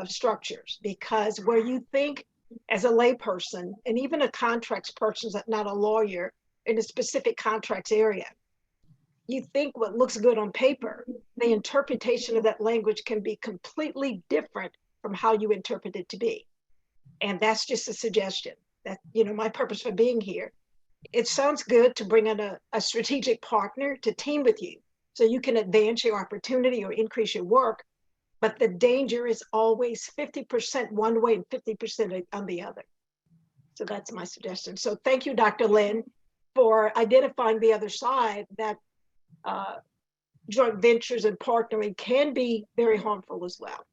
structures, because where you think as a layperson and even a contracts person that's not a lawyer in a specific contracts area. You think what looks good on paper, the interpretation of that language can be completely different from how you interpret it to be. And that's just a suggestion that, my purpose for being here. It sounds good to bring in a strategic partner to team with you so you can advance your opportunity or increase your work. But the danger is always 50% one way and 50% on the other. So that's my suggestion. So thank you, Dr. Lynn, for identifying the other side, that joint ventures and partnering can be very harmful as well.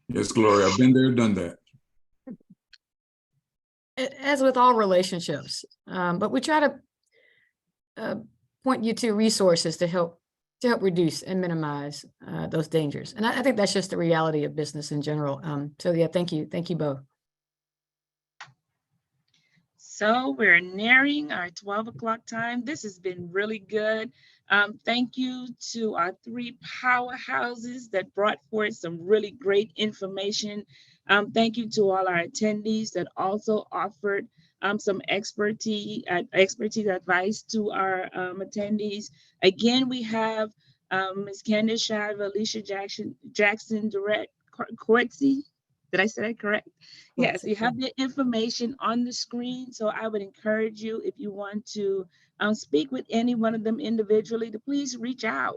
Yes, Gloria, I've been there, done that. As with all relationships, but we try to point you to resources to help reduce and minimize those dangers. And I think that's just the reality of business in general. So yeah, thank you both. So we're nearing our 12 o'clock time. This has been really good. Thank you to our three powerhouses that brought forth some really great information. Thank you to all our attendees that also offered some expertise advice to our attendees. Again, we have Ms. Candace Shive, Alicia Jackson Direct Coetzee. Did I say that correct? Yes, you have the information on the screen. So I would encourage you, if you want to speak with any one of them individually, to please reach out.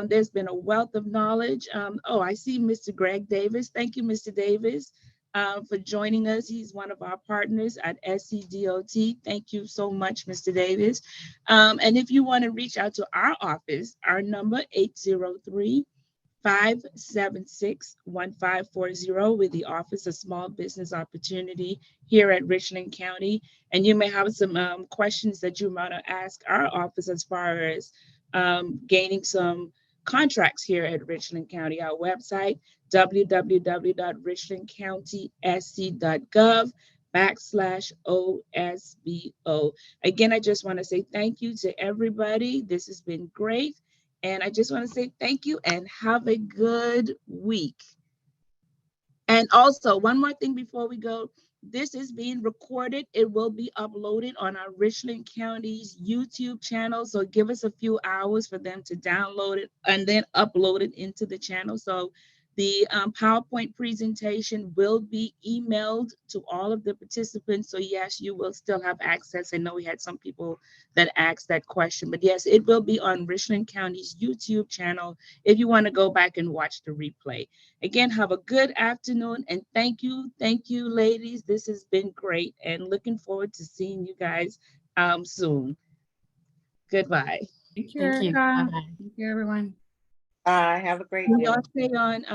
There's been a wealth of knowledge. Oh, I see Mr. Greg Davis. Thank you, Mr. Davis, for joining us. He's one of our partners at SCDOT. Thank you so much, Mr. Davis. And if you want to reach out to our office, our number 803-576-1540 with the Office of Small Business Opportunity here at Richland County. And you may have some questions that you want to ask our office as far as gaining some contracts here at Richland County. Our website, www.richlandcountysc.gov/OSBO. Again, I just want to say thank you to everybody. This has been great. And I just want to say thank you and have a good week. And also, one more thing before we go. This is being recorded. It will be uploaded on our Richland County's YouTube channel. So give us a few hours for them to download it and then upload it into the channel. So the PowerPoint presentation will be emailed to all of the participants. So yes, you will still have access. I know we had some people that asked that question, but yes, it will be on Richland County's YouTube channel if you want to go back and watch the replay. Again, have a good afternoon and thank you, ladies. This has been great and looking forward to seeing you guys soon. Goodbye. Thank you. Bye-bye. Thank you, everyone. Have a great Can day. y'all stay on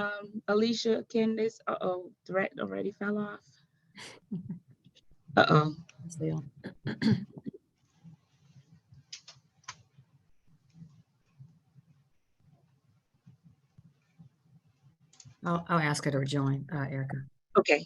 Alicia, Candace? Uh-oh, threat already fell off. Uh-oh. Stay on. I'll ask her to join, Erica. Okay.